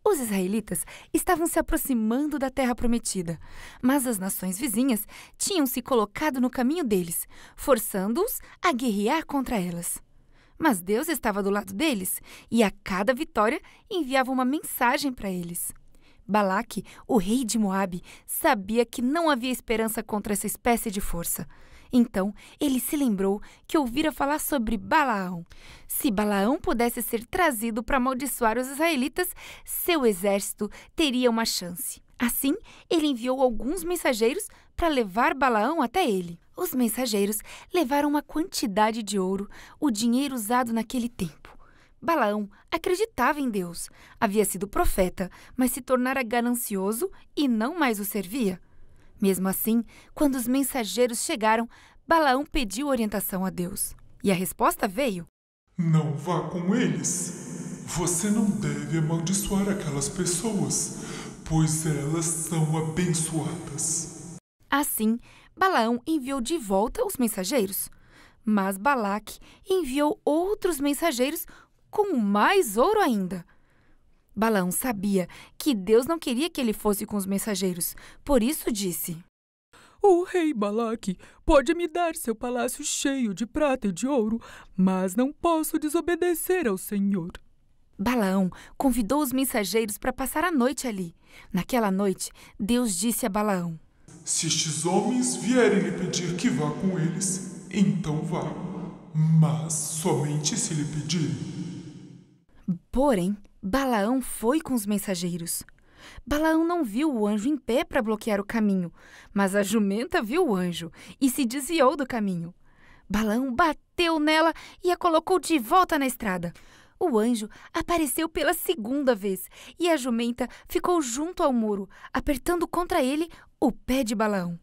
Os israelitas estavam se aproximando da terra prometida, mas as nações vizinhas tinham se colocado no caminho deles, forçando-os a guerrear contra elas. Mas Deus estava do lado deles e a cada vitória enviava uma mensagem para eles. Balaque, o rei de Moabe, sabia que não havia esperança contra essa espécie de força. Então, ele se lembrou que ouvira falar sobre Balaão. Se Balaão pudesse ser trazido para amaldiçoar os israelitas, seu exército teria uma chance. Assim, ele enviou alguns mensageiros para levar Balaão até ele. Os mensageiros levaram uma quantidade de ouro, o dinheiro usado naquele tempo. Balaão acreditava em Deus. Havia sido profeta, mas se tornara ganancioso e não mais o servia. Mesmo assim, quando os mensageiros chegaram, Balaão pediu orientação a Deus. E a resposta veio: Não vá com eles. Você não deve amaldiçoar aquelas pessoas, pois elas são abençoadas. Assim, Balaão enviou de volta os mensageiros. Mas Balaque enviou outros mensageiros com mais ouro ainda. Balaão sabia que Deus não queria que ele fosse com os mensageiros, por isso disse: O rei Balaque pode me dar seu palácio cheio de prata e de ouro, mas não posso desobedecer ao Senhor. Balaão convidou os mensageiros para passar a noite ali. Naquela noite, Deus disse a Balaão: Se estes homens vierem lhe pedir que vá com eles, então vá, mas somente se lhe pedirem. Porém, Balaão foi com os mensageiros. Balaão não viu o anjo em pé para bloquear o caminho, mas a jumenta viu o anjo e se desviou do caminho. Balaão bateu nela e a colocou de volta na estrada. O anjo apareceu pela segunda vez e a jumenta ficou junto ao muro, apertando contra ele o pé de Balaão.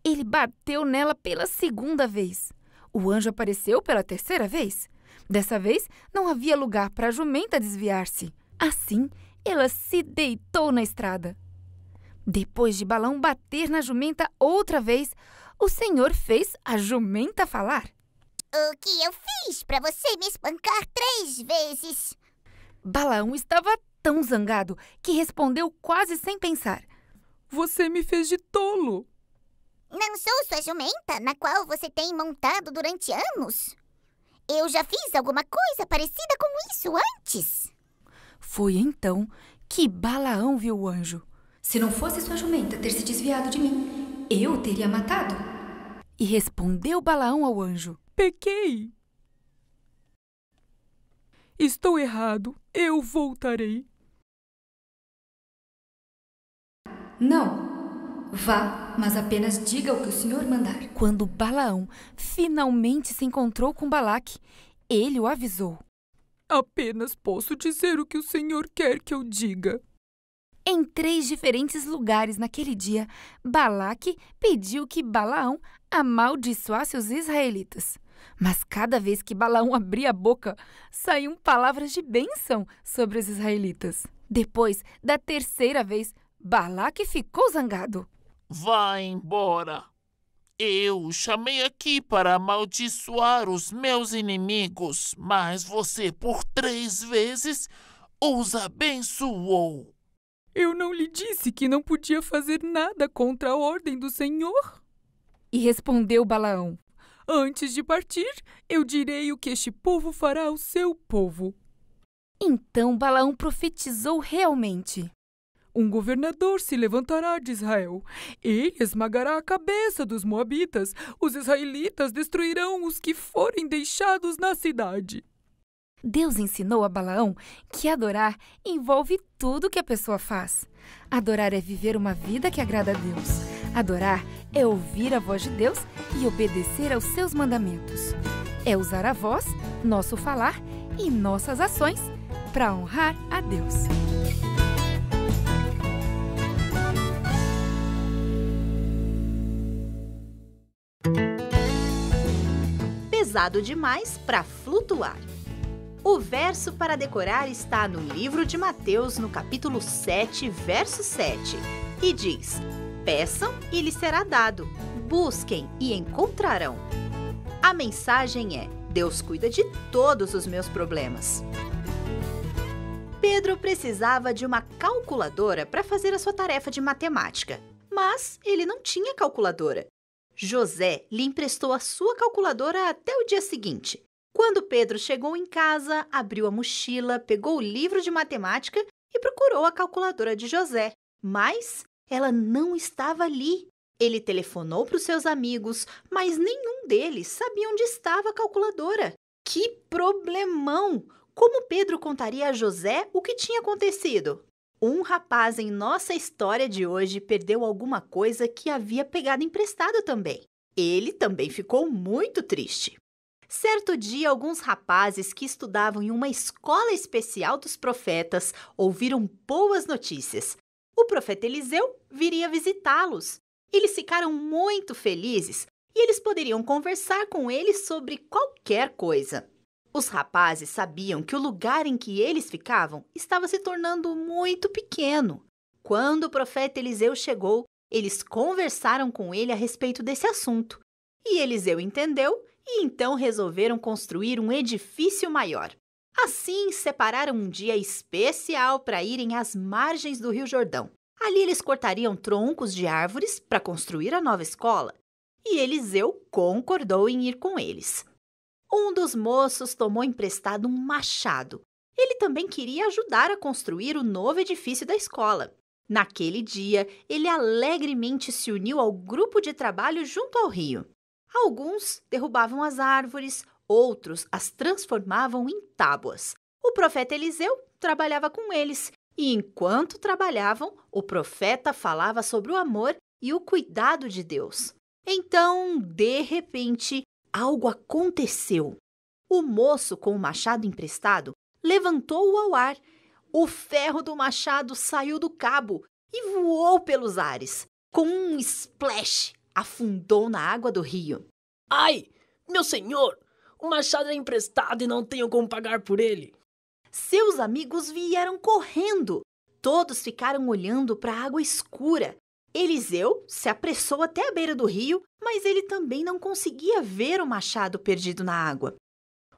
Ele bateu nela pela segunda vez. O anjo apareceu pela terceira vez. Dessa vez, não havia lugar para a jumenta desviar-se. Assim, ela se deitou na estrada. Depois de Balaão bater na jumenta outra vez, o Senhor fez a jumenta falar. O que eu fiz para você me espancar 3 vezes? Balaão estava tão zangado que respondeu quase sem pensar. Você me fez de tolo. Não sou sua jumenta, na qual você tem montado durante anos. Eu já fiz alguma coisa parecida com isso antes. Foi então que Balaão viu o anjo. Se não fosse sua jumenta ter se desviado de mim, eu o teria matado. E respondeu Balaão ao anjo: Pequei. Estou errado, eu voltarei. Não, vá, mas apenas diga o que o Senhor mandar. Quando Balaão finalmente se encontrou com Balaque, ele o avisou. Apenas posso dizer o que o Senhor quer que eu diga. Em 3 diferentes lugares naquele dia, Balaque pediu que Balaão amaldiçoasse os israelitas. Mas cada vez que Balaão abria a boca, saíam palavras de bênção sobre os israelitas. Depois da terceira vez, Balaque ficou zangado. Vá embora. Eu o chamei aqui para amaldiçoar os meus inimigos, mas você por 3 vezes os abençoou. Eu não lhe disse que não podia fazer nada contra a ordem do Senhor? E respondeu Balaão: Antes de partir, eu direi o que este povo fará ao seu povo. Então Balaão profetizou realmente. Um governador se levantará de Israel. Ele esmagará a cabeça dos moabitas. Os israelitas destruirão os que forem deixados na cidade. Deus ensinou a Balaão que adorar envolve tudo que a pessoa faz. Adorar é viver uma vida que agrada a Deus. Adorar é ouvir a voz de Deus e obedecer aos seus mandamentos. É usar a voz, nosso falar e nossas ações para honrar a Deus. Pesado demais para flutuar. O verso para decorar está no livro de Mateus, no capítulo 7, verso 7, e diz: Peçam e lhes será dado, Busquem e encontrarão. A mensagem é: Deus cuida de todos os meus problemas. Pedro precisava de uma calculadora para fazer a sua tarefa de matemática, mas ele não tinha calculadora. José lhe emprestou a sua calculadora até o dia seguinte. Quando Pedro chegou em casa, abriu a mochila, pegou o livro de matemática e procurou a calculadora de José. Mas ela não estava ali. Ele telefonou para os seus amigos, mas nenhum deles sabia onde estava a calculadora. Que problemão! Como Pedro contaria a José o que tinha acontecido? Um rapaz em nossa história de hoje perdeu alguma coisa que havia pegado emprestado também. Ele também ficou muito triste. Certo dia, alguns rapazes que estudavam em uma escola especial dos profetas ouviram boas notícias. O profeta Eliseu viria visitá-los. Eles ficaram muito felizes e eles poderiam conversar com ele sobre qualquer coisa. Os rapazes sabiam que o lugar em que eles ficavam estava se tornando muito pequeno. Quando o profeta Eliseu chegou, eles conversaram com ele a respeito desse assunto. E Eliseu entendeu e então resolveram construir um edifício maior. Assim, separaram um dia especial para irem às margens do Rio Jordão. Ali eles cortariam troncos de árvores para construir a nova escola. E Eliseu concordou em ir com eles. Um dos moços tomou emprestado um machado. Ele também queria ajudar a construir o novo edifício da escola. Naquele dia, ele alegremente se uniu ao grupo de trabalho junto ao rio. Alguns derrubavam as árvores, outros as transformavam em tábuas. O profeta Eliseu trabalhava com eles, e enquanto trabalhavam, o profeta falava sobre o amor e o cuidado de Deus. Então, de repente, algo aconteceu. O moço com o machado emprestado levantou-o ao ar. O ferro do machado saiu do cabo e voou pelos ares. Com um splash, afundou na água do rio. Ai, meu senhor! O machado é emprestado e não tenho como pagar por ele. Seus amigos vieram correndo. Todos ficaram olhando para a água escura. Eliseu se apressou até a beira do rio, mas ele também não conseguia ver o machado perdido na água.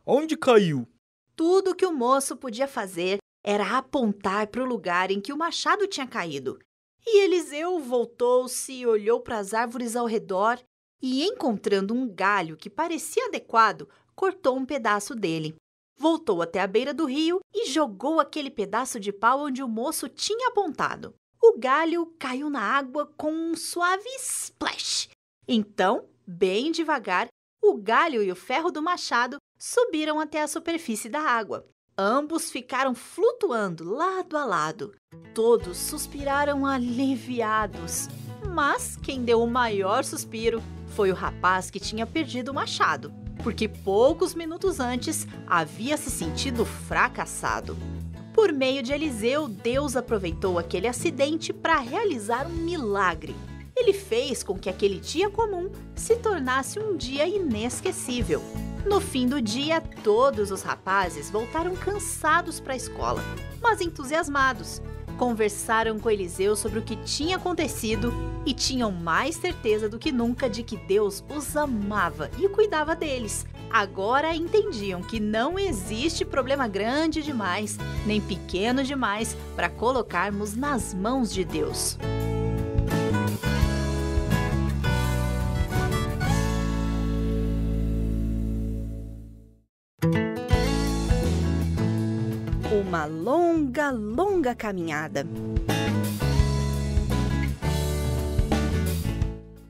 Onde caiu? Tudo que o moço podia fazer era apontar para o lugar em que o machado tinha caído. E Eliseu voltou-se, olhou para as árvores ao redor e, encontrando um galho que parecia adequado, cortou um pedaço dele. Voltou até a beira do rio e jogou aquele pedaço de pau onde o moço tinha apontado. O galho caiu na água com um suave splash. Então, bem devagar, o galho e o ferro do machado subiram até a superfície da água. Ambos ficaram flutuando lado a lado. Todos suspiraram aliviados. Mas quem deu o maior suspiro foi o rapaz que tinha perdido o machado, porque poucos minutos antes havia se sentido fracassado. Por meio de Eliseu, Deus aproveitou aquele acidente para realizar um milagre. Ele fez com que aquele dia comum se tornasse um dia inesquecível. No fim do dia, todos os rapazes voltaram cansados para a escola, mas entusiasmados. Conversaram com Eliseu sobre o que tinha acontecido e tinham mais certeza do que nunca de que Deus os amava e cuidava deles. Agora entendiam que não existe problema grande demais, nem pequeno demais para colocarmos nas mãos de Deus. Uma longa, longa caminhada.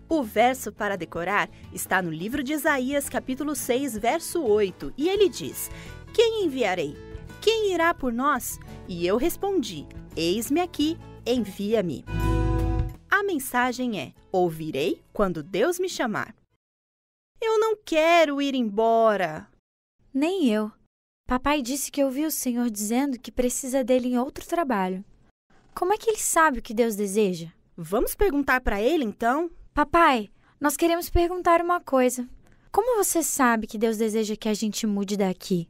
O verso para decorar está no livro de Isaías, capítulo 6, verso 8, e ele diz: Quem enviarei? Quem irá por nós? E eu respondi: Eis-me aqui, envia-me. A mensagem é: ouvirei quando Deus me chamar. Eu não quero ir embora. Nem eu. Papai disse que ouviu o Senhor dizendo que precisa dele em outro trabalho. Como é que ele sabe o que Deus deseja? Vamos perguntar para ele, então? Papai, nós queremos perguntar uma coisa. Como você sabe que Deus deseja que a gente mude daqui?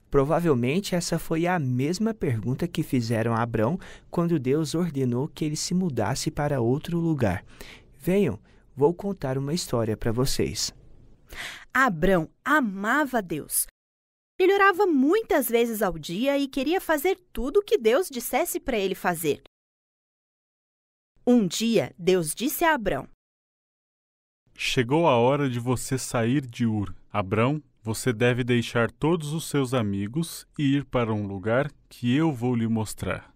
Provavelmente essa foi a mesma pergunta que fizeram a Abrão quando Deus ordenou que ele se mudasse para outro lugar. Venham, vou contar uma história para vocês. Abrão amava Deus. Ele orava muitas vezes ao dia e queria fazer tudo o que Deus dissesse para ele fazer. Um dia, Deus disse a Abrão: Chegou a hora de você sair de Ur. Abrão, você deve deixar todos os seus amigos e ir para um lugar que eu vou lhe mostrar.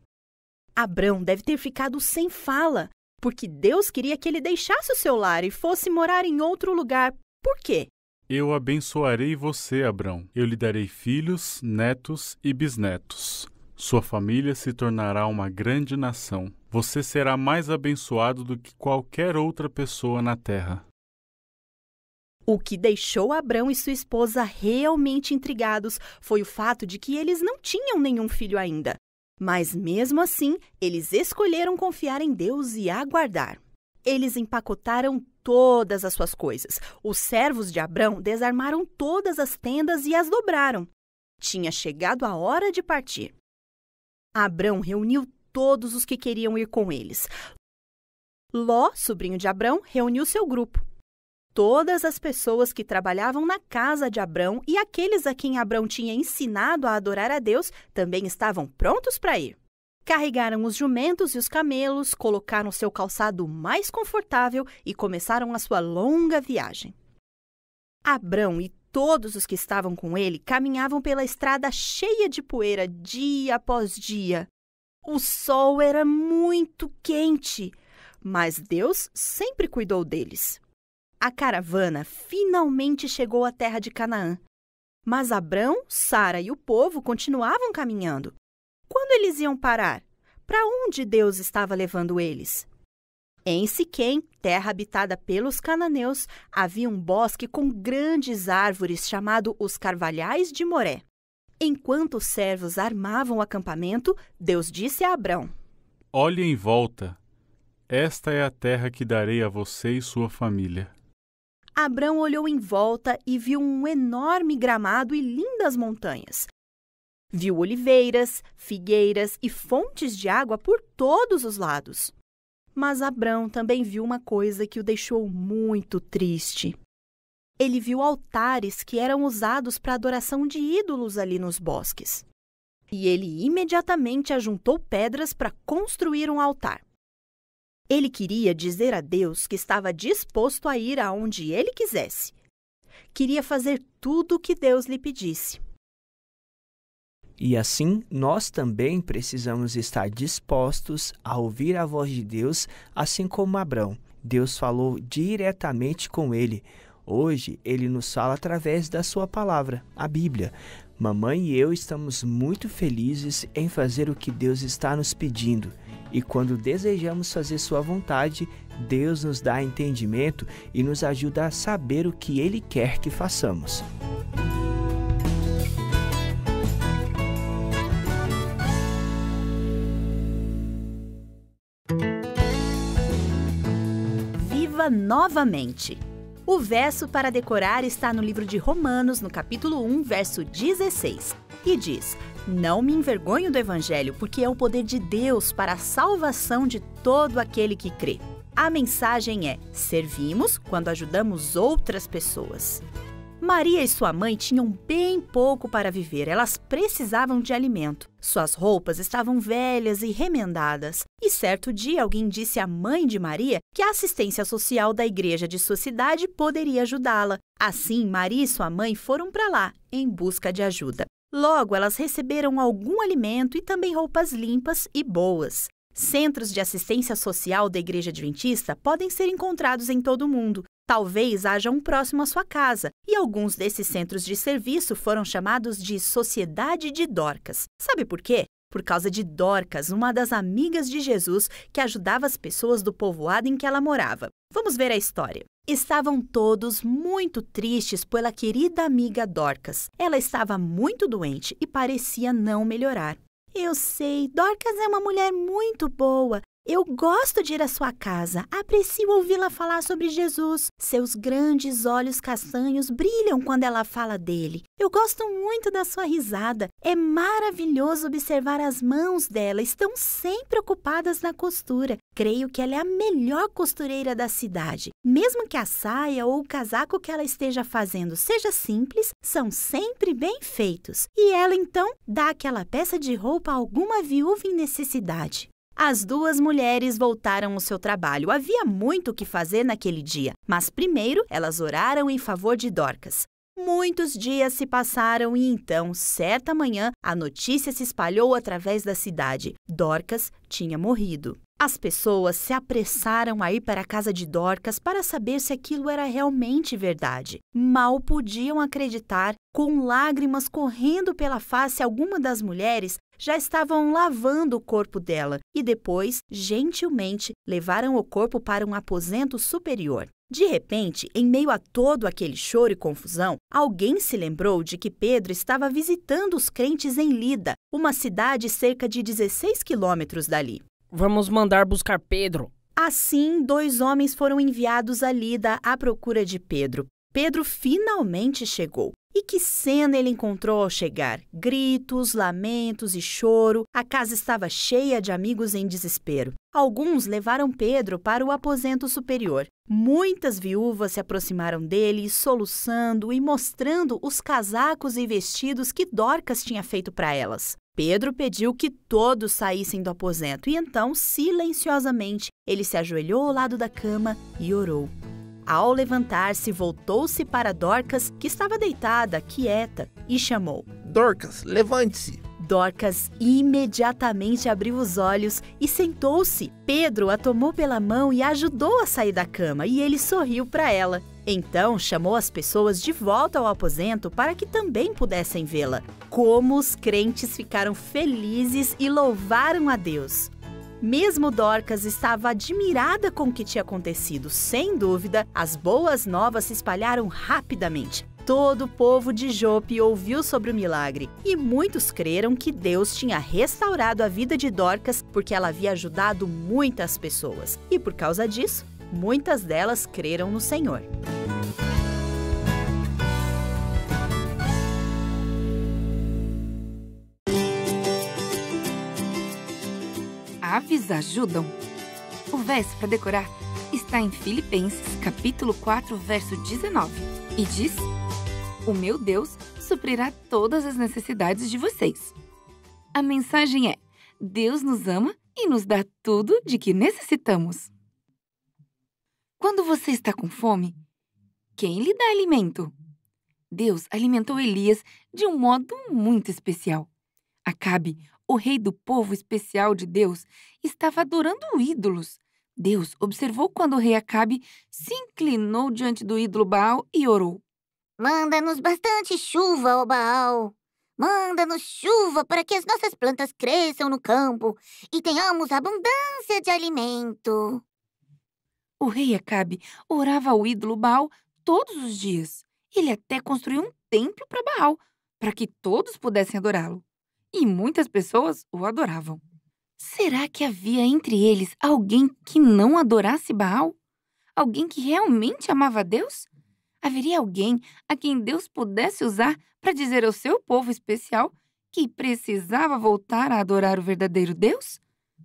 Abrão deve ter ficado sem fala, porque Deus queria que ele deixasse o seu lar e fosse morar em outro lugar. Por quê? Eu abençoarei você, Abrão. Eu lhe darei filhos, netos e bisnetos. Sua família se tornará uma grande nação. Você será mais abençoado do que qualquer outra pessoa na terra. O que deixou Abrão e sua esposa realmente intrigados foi o fato de que eles não tinham nenhum filho ainda. Mas mesmo assim, eles escolheram confiar em Deus e aguardar. Eles empacotaram todas as suas coisas. Os servos de Abrão desarmaram todas as tendas e as dobraram. Tinha chegado a hora de partir. Abrão reuniu todos os que queriam ir com eles. Ló, sobrinho de Abrão, reuniu seu grupo. Todas as pessoas que trabalhavam na casa de Abrão e aqueles a quem Abrão tinha ensinado a adorar a Deus também estavam prontos para ir. Carregaram os jumentos e os camelos, colocaram seu calçado mais confortável e começaram a sua longa viagem. Abrão e todos os que estavam com ele caminhavam pela estrada cheia de poeira dia após dia. O sol era muito quente, mas Deus sempre cuidou deles. A caravana finalmente chegou à terra de Canaã. Mas Abrão, Sara e o povo continuavam caminhando. Quando eles iam parar? Para onde Deus estava levando eles? Em Siquém, terra habitada pelos cananeus, havia um bosque com grandes árvores chamado os Carvalhais de Moré. Enquanto os servos armavam o acampamento, Deus disse a Abrão: Olhe em volta. Esta é a terra que darei a você e sua família. Abrão olhou em volta e viu um enorme gramado e lindas montanhas. Viu oliveiras, figueiras e fontes de água por todos os lados. Mas Abrão também viu uma coisa que o deixou muito triste. Ele viu altares que eram usados para adoração de ídolos ali nos bosques. E ele imediatamente ajuntou pedras para construir um altar. Ele queria dizer a Deus que estava disposto a ir aonde ele quisesse. Queria fazer tudo o que Deus lhe pedisse. E assim, nós também precisamos estar dispostos a ouvir a voz de Deus, assim como Abrão. Deus falou diretamente com ele. Hoje, ele nos fala através da sua palavra, a Bíblia. Mamãe e eu estamos muito felizes em fazer o que Deus está nos pedindo. E quando desejamos fazer sua vontade, Deus nos dá entendimento e nos ajuda a saber o que Ele quer que façamos. Viva novamente! O verso para decorar está no livro de Romanos, no capítulo 1, verso 16, e diz: Não me envergonho do Evangelho, porque é o poder de Deus para a salvação de todo aquele que crê. A mensagem é: servimos quando ajudamos outras pessoas. Maria e sua mãe tinham bem pouco para viver, elas precisavam de alimento. Suas roupas estavam velhas e remendadas. E certo dia alguém disse à mãe de Maria que a assistência social da igreja de sua cidade poderia ajudá-la. Assim, Maria e sua mãe foram para lá, em busca de ajuda. Logo, elas receberam algum alimento e também roupas limpas e boas. Centros de assistência social da Igreja Adventista podem ser encontrados em todo o mundo. Talvez haja um próximo à sua casa, e alguns desses centros de serviço foram chamados de Sociedade de Dorcas. Sabe por quê? Por causa de Dorcas, uma das amigas de Jesus que ajudava as pessoas do povoado em que ela morava. Vamos ver a história. Estavam todos muito tristes pela querida amiga Dorcas. Ela estava muito doente e parecia não melhorar. Eu sei, Dorcas é uma mulher muito boa. Eu gosto de ir à sua casa. Aprecio ouvi-la falar sobre Jesus. Seus grandes olhos castanhos brilham quando ela fala dele. Eu gosto muito da sua risada. É maravilhoso observar as mãos dela. Estão sempre ocupadas na costura. Creio que ela é a melhor costureira da cidade. Mesmo que a saia ou o casaco que ela esteja fazendo seja simples, são sempre bem feitos. E ela, então, dá aquela peça de roupa a alguma viúva em necessidade. As duas mulheres voltaram ao seu trabalho. Havia muito o que fazer naquele dia, mas primeiro elas oraram em favor de Dorcas. Muitos dias se passaram e então, certa manhã, a notícia se espalhou através da cidade. Dorcas tinha morrido. As pessoas se apressaram a ir para a casa de Dorcas para saber se aquilo era realmente verdade. Mal podiam acreditar. Com lágrimas correndo pela face, algumas das mulheres já estavam lavando o corpo dela e depois, gentilmente, levaram o corpo para um aposento superior. De repente, em meio a todo aquele choro e confusão, alguém se lembrou de que Pedro estava visitando os crentes em Lida, uma cidade cerca de 16 quilômetros dali. Vamos mandar buscar Pedro. Assim, 2 homens foram enviados a Lida à procura de Pedro. Pedro finalmente chegou. E que cena ele encontrou ao chegar? Gritos, lamentos e choro. A casa estava cheia de amigos em desespero. Alguns levaram Pedro para o aposento superior. Muitas viúvas se aproximaram dele, soluçando e mostrando os casacos e vestidos que Dorcas tinha feito para elas. Pedro pediu que todos saíssem do aposento e então, silenciosamente, ele se ajoelhou ao lado da cama e orou. Ao levantar-se, voltou-se para Dorcas, que estava deitada, quieta, e chamou: Dorcas, levante-se! Dorcas imediatamente abriu os olhos e sentou-se. Pedro a tomou pela mão e a ajudou a sair da cama, e ele sorriu para ela. Então chamou as pessoas de volta ao aposento para que também pudessem vê-la. Como os crentes ficaram felizes e louvaram a Deus! Mesmo Dorcas estava admirada com o que tinha acontecido. Sem dúvida, as boas novas se espalharam rapidamente. Todo o povo de Jope ouviu sobre o milagre e muitos creram que Deus tinha restaurado a vida de Dorcas porque ela havia ajudado muitas pessoas. E por causa disso, muitas delas creram no Senhor. Aves ajudam. O verso para decorar está em Filipenses, capítulo 4, verso 19. E diz: O meu Deus suprirá todas as necessidades de vocês. A mensagem é: Deus nos ama e nos dá tudo de que necessitamos. Quando você está com fome, quem lhe dá alimento? Deus alimentou Elias de um modo muito especial. Acabe, o rei do povo especial de Deus, estava adorando ídolos. Deus observou quando o rei Acabe se inclinou diante do ídolo Baal e orou: Manda-nos bastante chuva, ó Baal. Manda-nos chuva para que as nossas plantas cresçam no campo e tenhamos abundância de alimento. O rei Acabe orava ao ídolo Baal todos os dias. Ele até construiu um templo para Baal, para que todos pudessem adorá-lo. E muitas pessoas o adoravam. Será que havia entre eles alguém que não adorasse Baal? Alguém que realmente amava a Deus? Haveria alguém a quem Deus pudesse usar para dizer ao seu povo especial que precisava voltar a adorar o verdadeiro Deus?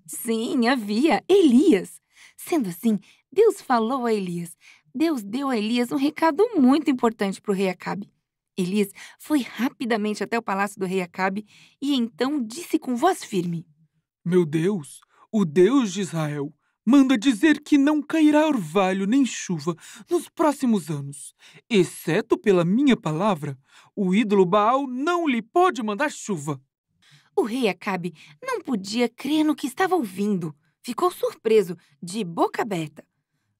Sim, havia, Elias. Sendo assim, Deus falou a Elias. Deus deu a Elias um recado muito importante para o rei Acabe. Elias foi rapidamente até o palácio do rei Acabe e então disse com voz firme: Meu Deus, o Deus de Israel, manda dizer que não cairá orvalho nem chuva nos próximos anos. Exceto pela minha palavra, o ídolo Baal não lhe pode mandar chuva. O rei Acabe não podia crer no que estava ouvindo. Ficou surpreso, de boca aberta.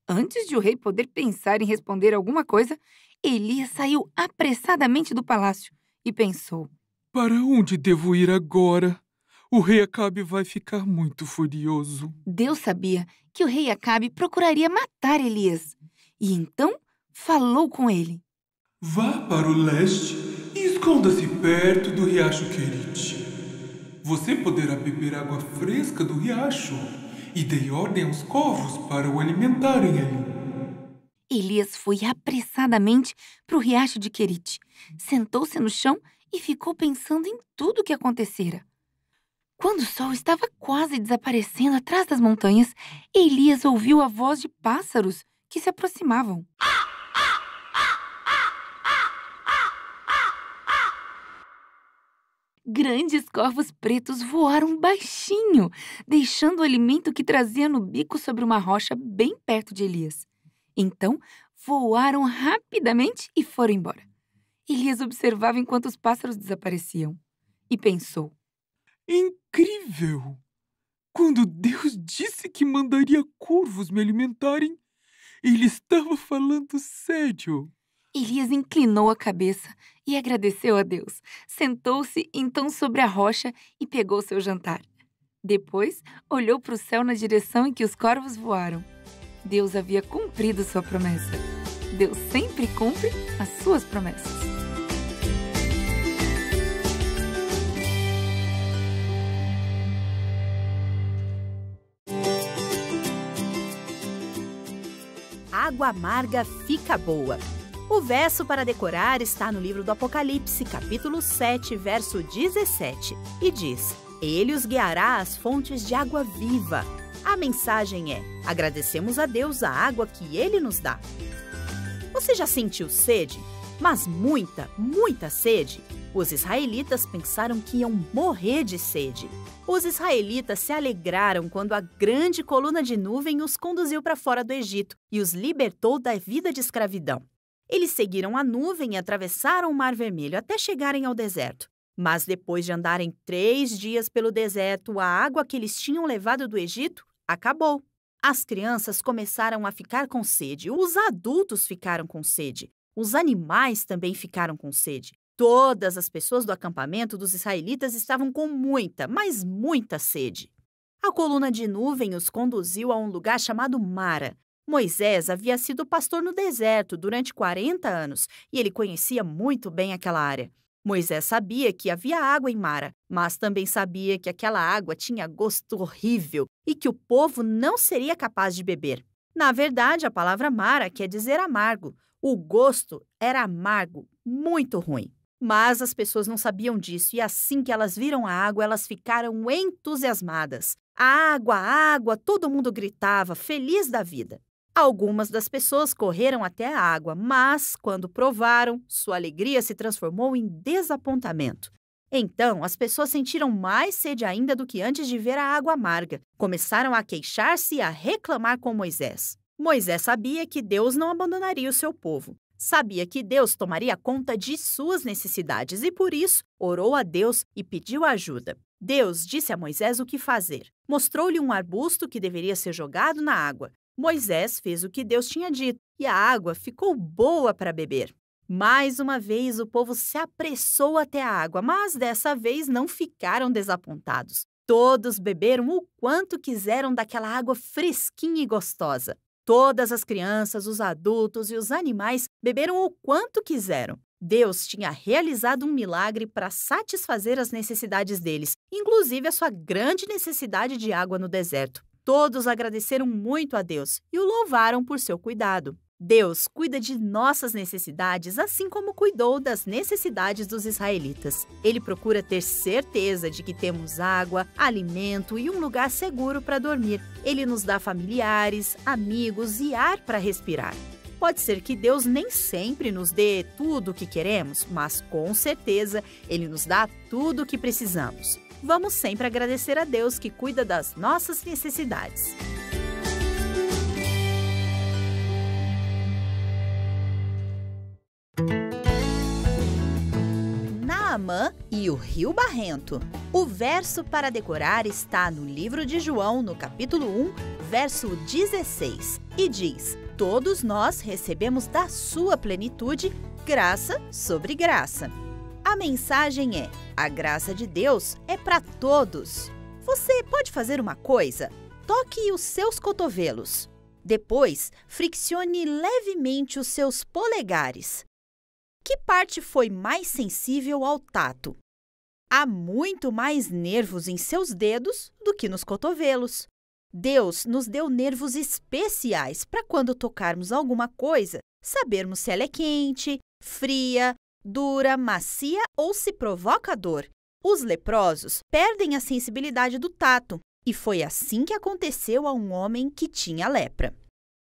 Antes de o rei poder pensar em responder alguma coisa, Elias saiu apressadamente do palácio e pensou: Para onde devo ir agora? O rei Acabe vai ficar muito furioso. Deus sabia que o rei Acabe procuraria matar Elias. E então falou com ele: Vá para o leste e esconda-se perto do riacho Querite. Você poderá beber água fresca do riacho e dei ordem aos corvos para o alimentarem ali. Elias foi apressadamente para o riacho de Querite, sentou-se no chão e ficou pensando em tudo o que acontecera. Quando o sol estava quase desaparecendo atrás das montanhas, Elias ouviu a voz de pássaros que se aproximavam. Grandes corvos pretos voaram baixinho, deixando o alimento que trazia no bico sobre uma rocha bem perto de Elias. Então, voaram rapidamente e foram embora. Elias observava enquanto os pássaros desapareciam e pensou: incrível! Quando Deus disse que mandaria corvos me alimentarem, ele estava falando sério. Elias inclinou a cabeça e agradeceu a Deus. Sentou-se então sobre a rocha e pegou seu jantar. Depois, olhou para o céu na direção em que os corvos voaram. Deus havia cumprido sua promessa. Deus sempre cumpre as suas promessas. Água amarga fica boa. O verso para decorar está no livro do Apocalipse, capítulo 7, verso 17, e diz: Ele os guiará às fontes de água viva. A mensagem é: agradecemos a Deus a água que Ele nos dá. Você já sentiu sede? Mas muita, muita sede? Os israelitas pensaram que iam morrer de sede. Os israelitas se alegraram quando a grande coluna de nuvem os conduziu para fora do Egito e os libertou da vida de escravidão. Eles seguiram a nuvem e atravessaram o Mar Vermelho até chegarem ao deserto. Mas depois de andarem 3 dias pelo deserto, a água que eles tinham levado do Egito acabou. As crianças começaram a ficar com sede, os adultos ficaram com sede, os animais também ficaram com sede. Todas as pessoas do acampamento dos israelitas estavam com muita, mas muita sede. A coluna de nuvem os conduziu a um lugar chamado Mara. Moisés havia sido pastor no deserto durante 40 anos e ele conhecia muito bem aquela área. Moisés sabia que havia água em Mara, mas também sabia que aquela água tinha gosto horrível e que o povo não seria capaz de beber. Na verdade, a palavra Mara quer dizer amargo. O gosto era amargo, muito ruim. Mas as pessoas não sabiam disso e assim que elas viram a água, elas ficaram entusiasmadas. Água, água, todo mundo gritava, feliz da vida. Algumas das pessoas correram até a água, mas, quando provaram, sua alegria se transformou em desapontamento. Então, as pessoas sentiram mais sede ainda do que antes de ver a água amarga. Começaram a queixar-se e a reclamar com Moisés. Moisés sabia que Deus não abandonaria o seu povo. Sabia que Deus tomaria conta de suas necessidades e, por isso, orou a Deus e pediu ajuda. Deus disse a Moisés o que fazer. Mostrou-lhe um arbusto que deveria ser jogado na água. Moisés fez o que Deus tinha dito e a água ficou boa para beber. Mais uma vez, o povo se apressou até a água, mas dessa vez não ficaram desapontados. Todos beberam o quanto quiseram daquela água fresquinha e gostosa. Todas as crianças, os adultos e os animais beberam o quanto quiseram. Deus tinha realizado um milagre para satisfazer as necessidades deles, inclusive a sua grande necessidade de água no deserto. Todos agradeceram muito a Deus e o louvaram por seu cuidado. Deus cuida de nossas necessidades, assim como cuidou das necessidades dos israelitas. Ele procura ter certeza de que temos água, alimento e um lugar seguro para dormir. Ele nos dá familiares, amigos e ar para respirar. Pode ser que Deus nem sempre nos dê tudo o que queremos, mas com certeza Ele nos dá tudo o que precisamos. Vamos sempre agradecer a Deus que cuida das nossas necessidades. Naamã e o Rio Barrento. O verso para decorar está no livro de João, no capítulo 1, verso 16, e diz: Todos nós recebemos da sua plenitude graça sobre graça. A mensagem é: a graça de Deus é para todos. Você pode fazer uma coisa? Toque os seus cotovelos. Depois, friccione levemente os seus polegares. Que parte foi mais sensível ao tato? Há muito mais nervos em seus dedos do que nos cotovelos. Deus nos deu nervos especiais para quando tocarmos alguma coisa, sabermos se ela é quente, fria, dura, macia ou se provoca dor. Os leprosos perdem a sensibilidade do tato, e foi assim que aconteceu a um homem que tinha lepra.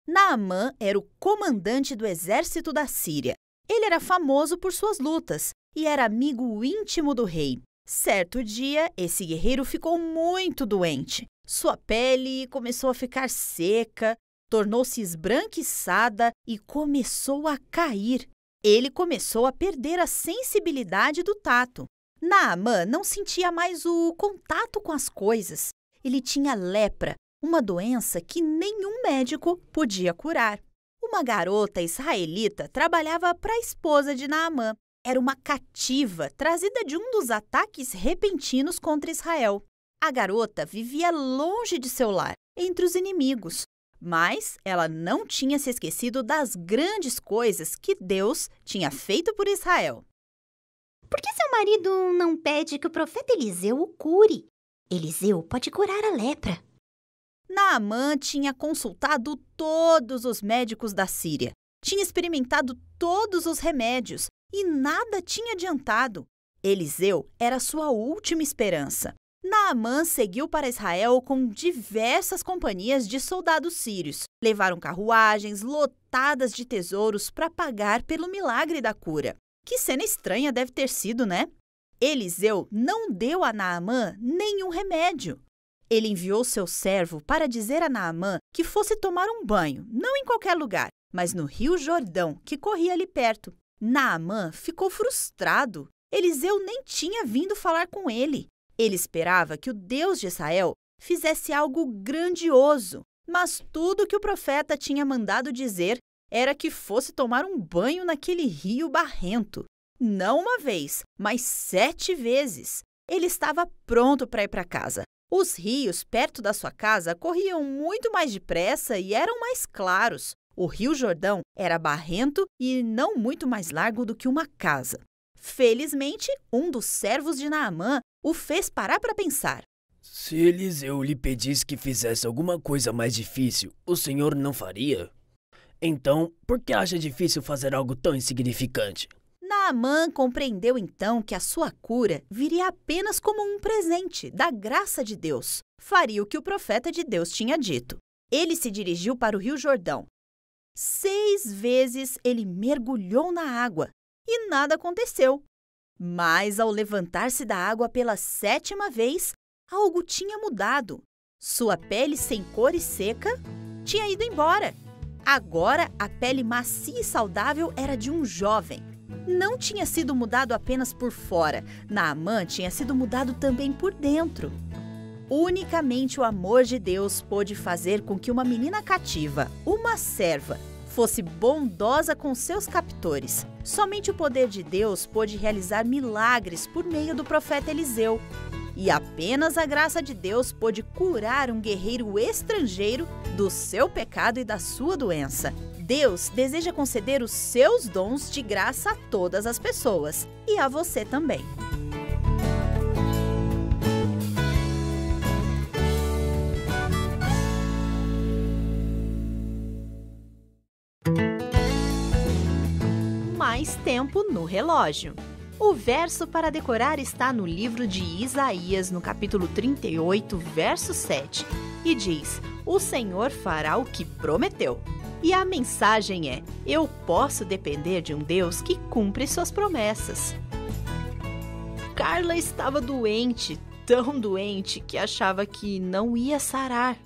Naamã era o comandante do exército da Síria. Ele era famoso por suas lutas e era amigo íntimo do rei. Certo dia, esse guerreiro ficou muito doente. Sua pele começou a ficar seca, tornou-se esbranquiçada e começou a cair. Ele começou a perder a sensibilidade do tato. Naamã não sentia mais o contato com as coisas. Ele tinha lepra, uma doença que nenhum médico podia curar. Uma garota israelita trabalhava para a esposa de Naamã. Era uma cativa trazida de um dos ataques repentinos contra Israel. A garota vivia longe de seu lar, entre os inimigos, mas ela não tinha se esquecido das grandes coisas que Deus tinha feito por Israel. Por que seu marido não pede que o profeta Eliseu o cure? Eliseu pode curar a lepra. Naamã tinha consultado todos os médicos da Síria, tinha experimentado todos os remédios e nada tinha adiantado. Eliseu era sua última esperança. Naamã seguiu para Israel com diversas companhias de soldados sírios. Levaram carruagens lotadas de tesouros para pagar pelo milagre da cura. Que cena estranha deve ter sido, né? Eliseu não deu a Naamã nenhum remédio. Ele enviou seu servo para dizer a Naamã que fosse tomar um banho, não em qualquer lugar, mas no Rio Jordão, que corria ali perto. Naamã ficou frustrado. Eliseu nem tinha vindo falar com ele. Ele esperava que o Deus de Israel fizesse algo grandioso, mas tudo que o profeta tinha mandado dizer era que fosse tomar um banho naquele rio barrento. Não uma vez, mas 7 vezes. Ele estava pronto para ir para casa. Os rios perto da sua casa corriam muito mais depressa e eram mais claros. O Rio Jordão era barrento e não muito mais largo do que uma casa. Felizmente, um dos servos de Naamã o fez parar para pensar. Se Eliseu lhe pedisse que fizesse alguma coisa mais difícil, o senhor não faria? Então, por que acha difícil fazer algo tão insignificante? Naamã compreendeu então que a sua cura viria apenas como um presente da graça de Deus. Faria o que o profeta de Deus tinha dito. Ele se dirigiu para o Rio Jordão. 6 vezes ele mergulhou na água e nada aconteceu. Mas ao levantar-se da água pela 7ª vez, algo tinha mudado. Sua pele sem cor e seca tinha ido embora. Agora, a pele macia e saudável era de um jovem. Não tinha sido mudado apenas por fora. Naamã tinha sido mudado também por dentro. Unicamente o amor de Deus pôde fazer com que uma menina cativa, uma serva, fosse bondosa com seus captores. Somente o poder de Deus pôde realizar milagres por meio do profeta Eliseu. E apenas a graça de Deus pôde curar um guerreiro estrangeiro do seu pecado e da sua doença. Deus deseja conceder os seus dons de graça a todas as pessoas, e a você também. Mais tempo no relógio. O verso para decorar está no livro de Isaías, no capítulo 38, verso 7, e diz: "O Senhor fará o que prometeu." E a mensagem é: eu posso depender de um Deus que cumpre suas promessas. Carla estava doente, tão doente que achava que não ia sarar.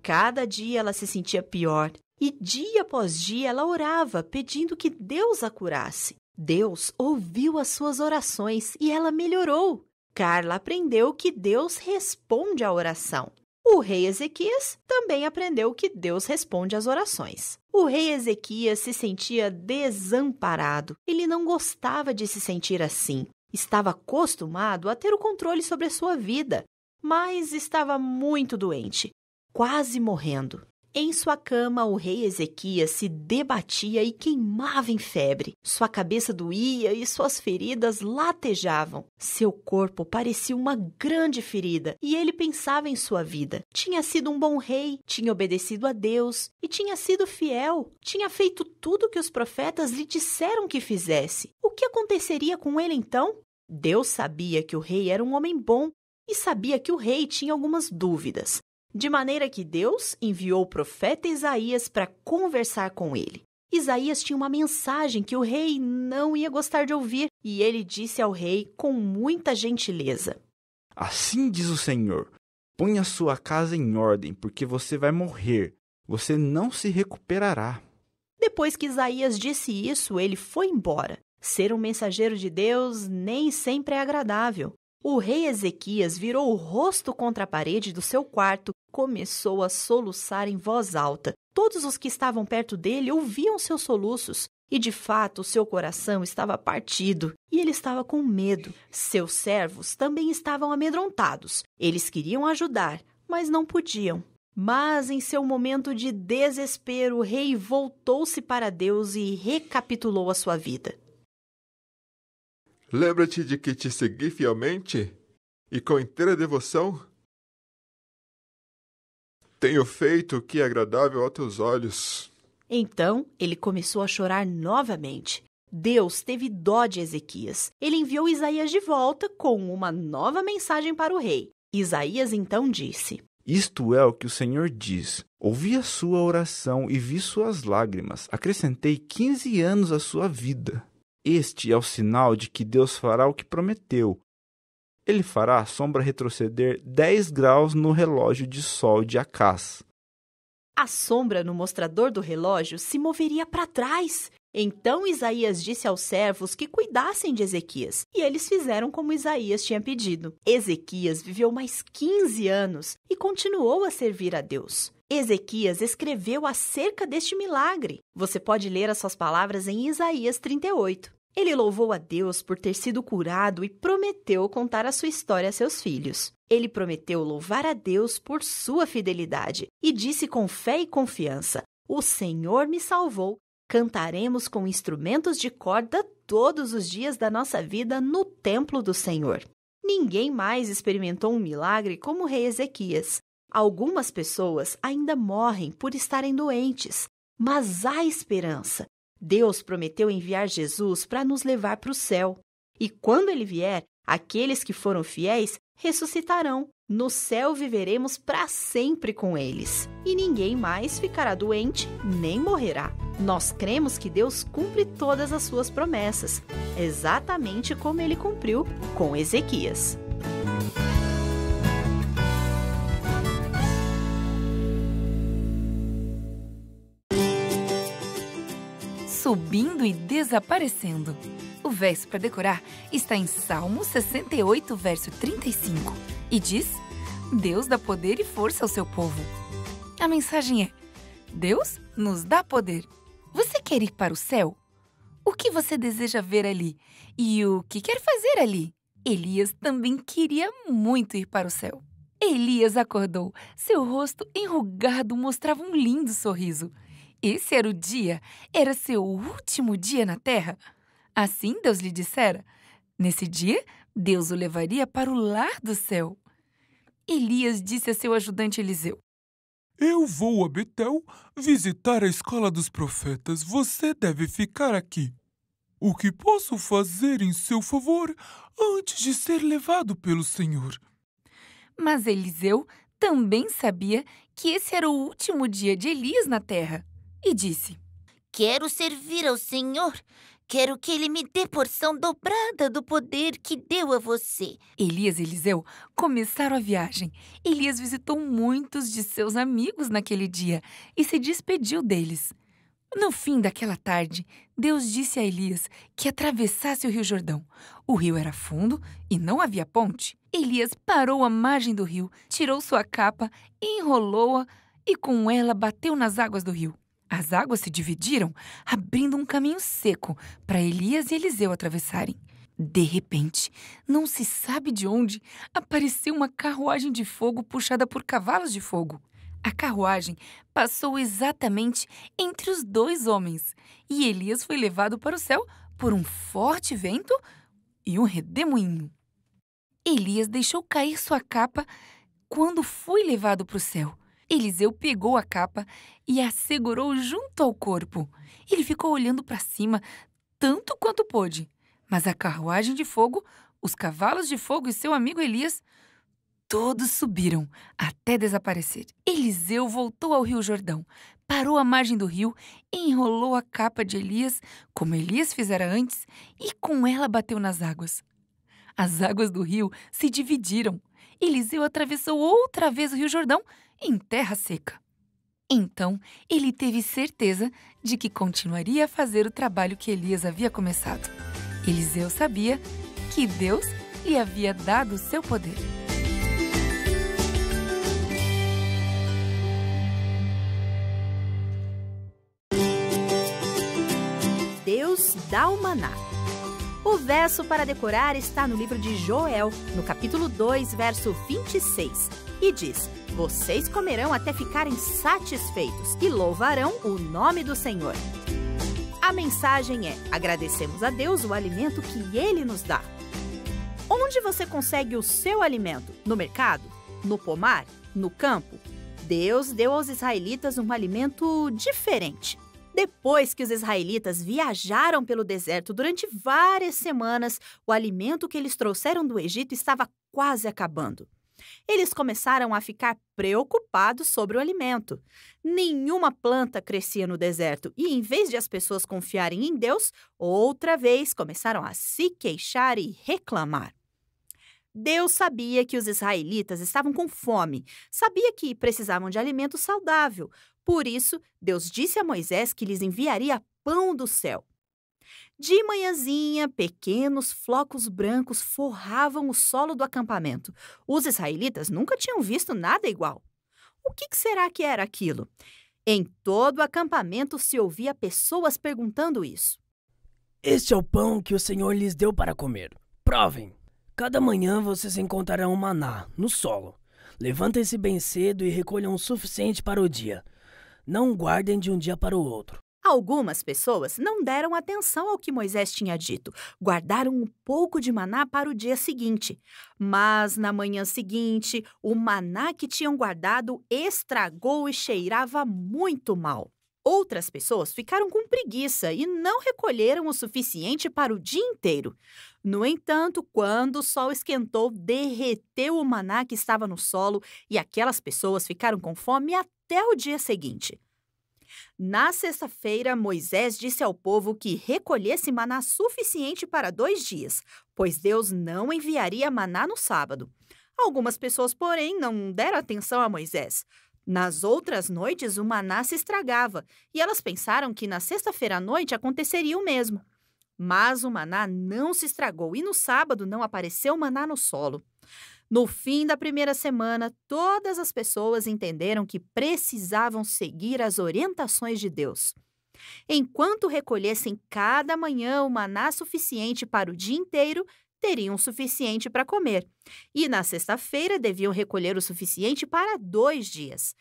Cada dia ela se sentia pior e dia após dia ela orava pedindo que Deus a curasse. Deus ouviu as suas orações e ela melhorou. Carla aprendeu que Deus responde à oração. O rei Ezequias também aprendeu que Deus responde às orações. O rei Ezequias se sentia desamparado. Ele não gostava de se sentir assim. Estava acostumado a ter o controle sobre a sua vida, mas estava muito doente, quase morrendo. Em sua cama, o rei Ezequias se debatia e queimava em febre. Sua cabeça doía e suas feridas latejavam. Seu corpo parecia uma grande ferida e ele pensava em sua vida. Tinha sido um bom rei, tinha obedecido a Deus e tinha sido fiel. Tinha feito tudo o que os profetas lhe disseram que fizesse. O que aconteceria com ele então? Deus sabia que o rei era um homem bom e sabia que o rei tinha algumas dúvidas. De maneira que Deus enviou o profeta Isaías para conversar com ele. Isaías tinha uma mensagem que o rei não ia gostar de ouvir, e ele disse ao rei com muita gentileza: Assim diz o Senhor, ponha sua casa em ordem, porque você vai morrer, você não se recuperará. Depois que Isaías disse isso, ele foi embora. Ser um mensageiro de Deus nem sempre é agradável. O rei Ezequias virou o rosto contra a parede do seu quarto, começou a soluçar em voz alta. Todos os que estavam perto dele ouviam seus soluços, e de fato seu coração estava partido, e ele estava com medo. Seus servos também estavam amedrontados. Eles queriam ajudar, mas não podiam. Mas em seu momento de desespero, o rei voltou-se para Deus e recapitulou a sua vida. Lembra-te de que te segui fielmente e com inteira devoção? Tenho feito o que é agradável aos teus olhos. Então, ele começou a chorar novamente. Deus teve dó de Ezequias. Ele enviou Isaías de volta com uma nova mensagem para o rei. Isaías então disse: Isto é o que o Senhor diz. Ouvi a sua oração e vi suas lágrimas. Acrescentei 15 anos à sua vida. Este é o sinal de que Deus fará o que prometeu. Ele fará a sombra retroceder 10 graus no relógio de sol de Acás. A sombra no mostrador do relógio se moveria para trás. Então Isaías disse aos servos que cuidassem de Ezequias, e eles fizeram como Isaías tinha pedido. Ezequias viveu mais 15 anos e continuou a servir a Deus. Ezequias escreveu acerca deste milagre. Você pode ler as suas palavras em Isaías 38. Ele louvou a Deus por ter sido curado e prometeu contar a sua história a seus filhos. Ele prometeu louvar a Deus por sua fidelidade e disse com fé e confiança: O Senhor me salvou. Cantaremos com instrumentos de corda todos os dias da nossa vida no templo do Senhor. Ninguém mais experimentou um milagre como o rei Ezequias. Algumas pessoas ainda morrem por estarem doentes, mas há esperança. Deus prometeu enviar Jesus para nos levar para o céu. E quando ele vier, aqueles que foram fiéis ressuscitarão. No céu viveremos para sempre com eles. E ninguém mais ficará doente nem morrerá. Nós cremos que Deus cumpre todas as suas promessas, exatamente como ele cumpriu com Ezequias. Subindo e desaparecendo. O verso para decorar está em Salmo 68, verso 35, e diz: Deus dá poder e força ao seu povo. A mensagem é: Deus nos dá poder. Você quer ir para o céu? O que você deseja ver ali? E o que quer fazer ali? Elias também queria muito ir para o céu. Elias acordou. Seu rosto enrugado mostrava um lindo sorriso. Esse era o dia, era seu último dia na terra. Assim Deus lhe dissera. Nesse dia, Deus o levaria para o lar do céu. Elias disse a seu ajudante Eliseu: Eu vou a Betel visitar a escola dos profetas. Você deve ficar aqui. O que posso fazer em seu favor antes de ser levado pelo Senhor? Mas Eliseu também sabia que esse era o último dia de Elias na terra. E disse: Quero servir ao Senhor. Quero que Ele me dê porção dobrada do poder que deu a você. Elias e Eliseu começaram a viagem. Elias visitou muitos de seus amigos naquele dia e se despediu deles. No fim daquela tarde, Deus disse a Elias que atravessasse o Rio Jordão. O rio era fundo e não havia ponte. Elias parou à margem do rio, tirou sua capa, enrolou-a e com ela bateu nas águas do rio. As águas se dividiram, abrindo um caminho seco para Elias e Eliseu atravessarem. De repente, não se sabe de onde, apareceu uma carruagem de fogo puxada por cavalos de fogo. A carruagem passou exatamente entre os dois homens e Elias foi levado para o céu por um forte vento e um redemoinho. Elias deixou cair sua capa quando foi levado para o céu. Eliseu pegou a capa e a segurou junto ao corpo. Ele ficou olhando para cima tanto quanto pôde, mas a carruagem de fogo, os cavalos de fogo e seu amigo Elias, todos subiram até desaparecer. Eliseu voltou ao Rio Jordão, parou à margem do rio, enrolou a capa de Elias, como Elias fizera antes, e com ela bateu nas águas. As águas do rio se dividiram. Eliseu atravessou outra vez o Rio Jordão em terra seca. Então, ele teve certeza de que continuaria a fazer o trabalho que Elias havia começado. Eliseu sabia que Deus lhe havia dado o seu poder. Deus dá o maná. O verso para decorar está no livro de Joel, no capítulo 2, verso 26, e diz: Vocês comerão até ficarem satisfeitos e louvarão o nome do Senhor. A mensagem é: agradecemos a Deus o alimento que Ele nos dá. Onde você consegue o seu alimento? No mercado? No pomar? No campo? Deus deu aos israelitas um alimento diferente. Depois que os israelitas viajaram pelo deserto durante várias semanas, o alimento que eles trouxeram do Egito estava quase acabando. Eles começaram a ficar preocupados sobre o alimento. Nenhuma planta crescia no deserto e, em vez de as pessoas confiarem em Deus, outra vez começaram a se queixar e reclamar. Deus sabia que os israelitas estavam com fome, sabia que precisavam de alimento saudável. Por isso, Deus disse a Moisés que lhes enviaria pão do céu. De manhãzinha, pequenos flocos brancos forravam o solo do acampamento. Os israelitas nunca tinham visto nada igual. O que será que era aquilo? Em todo o acampamento se ouvia pessoas perguntando isso. Este é o pão que o Senhor lhes deu para comer. Provem! Cada manhã vocês encontrarão maná no solo. Levantem-se bem cedo e recolham o suficiente para o dia. Não guardem de um dia para o outro. Algumas pessoas não deram atenção ao que Moisés tinha dito. Guardaram um pouco de maná para o dia seguinte. Mas na manhã seguinte, o maná que tinham guardado estragou e cheirava muito mal. Outras pessoas ficaram com preguiça e não recolheram o suficiente para o dia inteiro. No entanto, quando o sol esquentou, derreteu o maná que estava no solo e aquelas pessoas ficaram com fome até o dia seguinte. Na sexta-feira, Moisés disse ao povo que recolhesse maná suficiente para 2 dias, pois Deus não enviaria maná no sábado. Algumas pessoas, porém, não deram atenção a Moisés. Nas outras noites, o maná se estragava e elas pensaram que na sexta-feira à noite aconteceria o mesmo. Mas o maná não se estragou e no sábado não apareceu maná no solo. No fim da primeira semana, todas as pessoas entenderam que precisavam seguir as orientações de Deus. Enquanto recolhessem cada manhã o maná suficiente para o dia inteiro, teriam o suficiente para comer. E na sexta-feira deviam recolher o suficiente para 2 dias.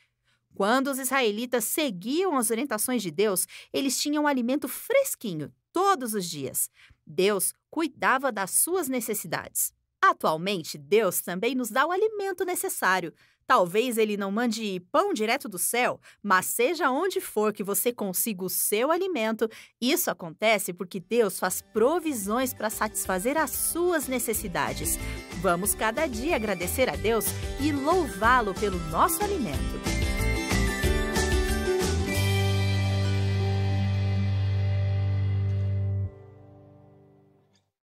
Quando os israelitas seguiam as orientações de Deus, eles tinham alimento fresquinho todos os dias. Deus cuidava das suas necessidades. Atualmente, Deus também nos dá o alimento necessário. Talvez Ele não mande pão direto do céu, mas seja onde for que você consiga o seu alimento, isso acontece porque Deus faz provisões para satisfazer as suas necessidades. Vamos cada dia agradecer a Deus e louvá-lo pelo nosso alimento.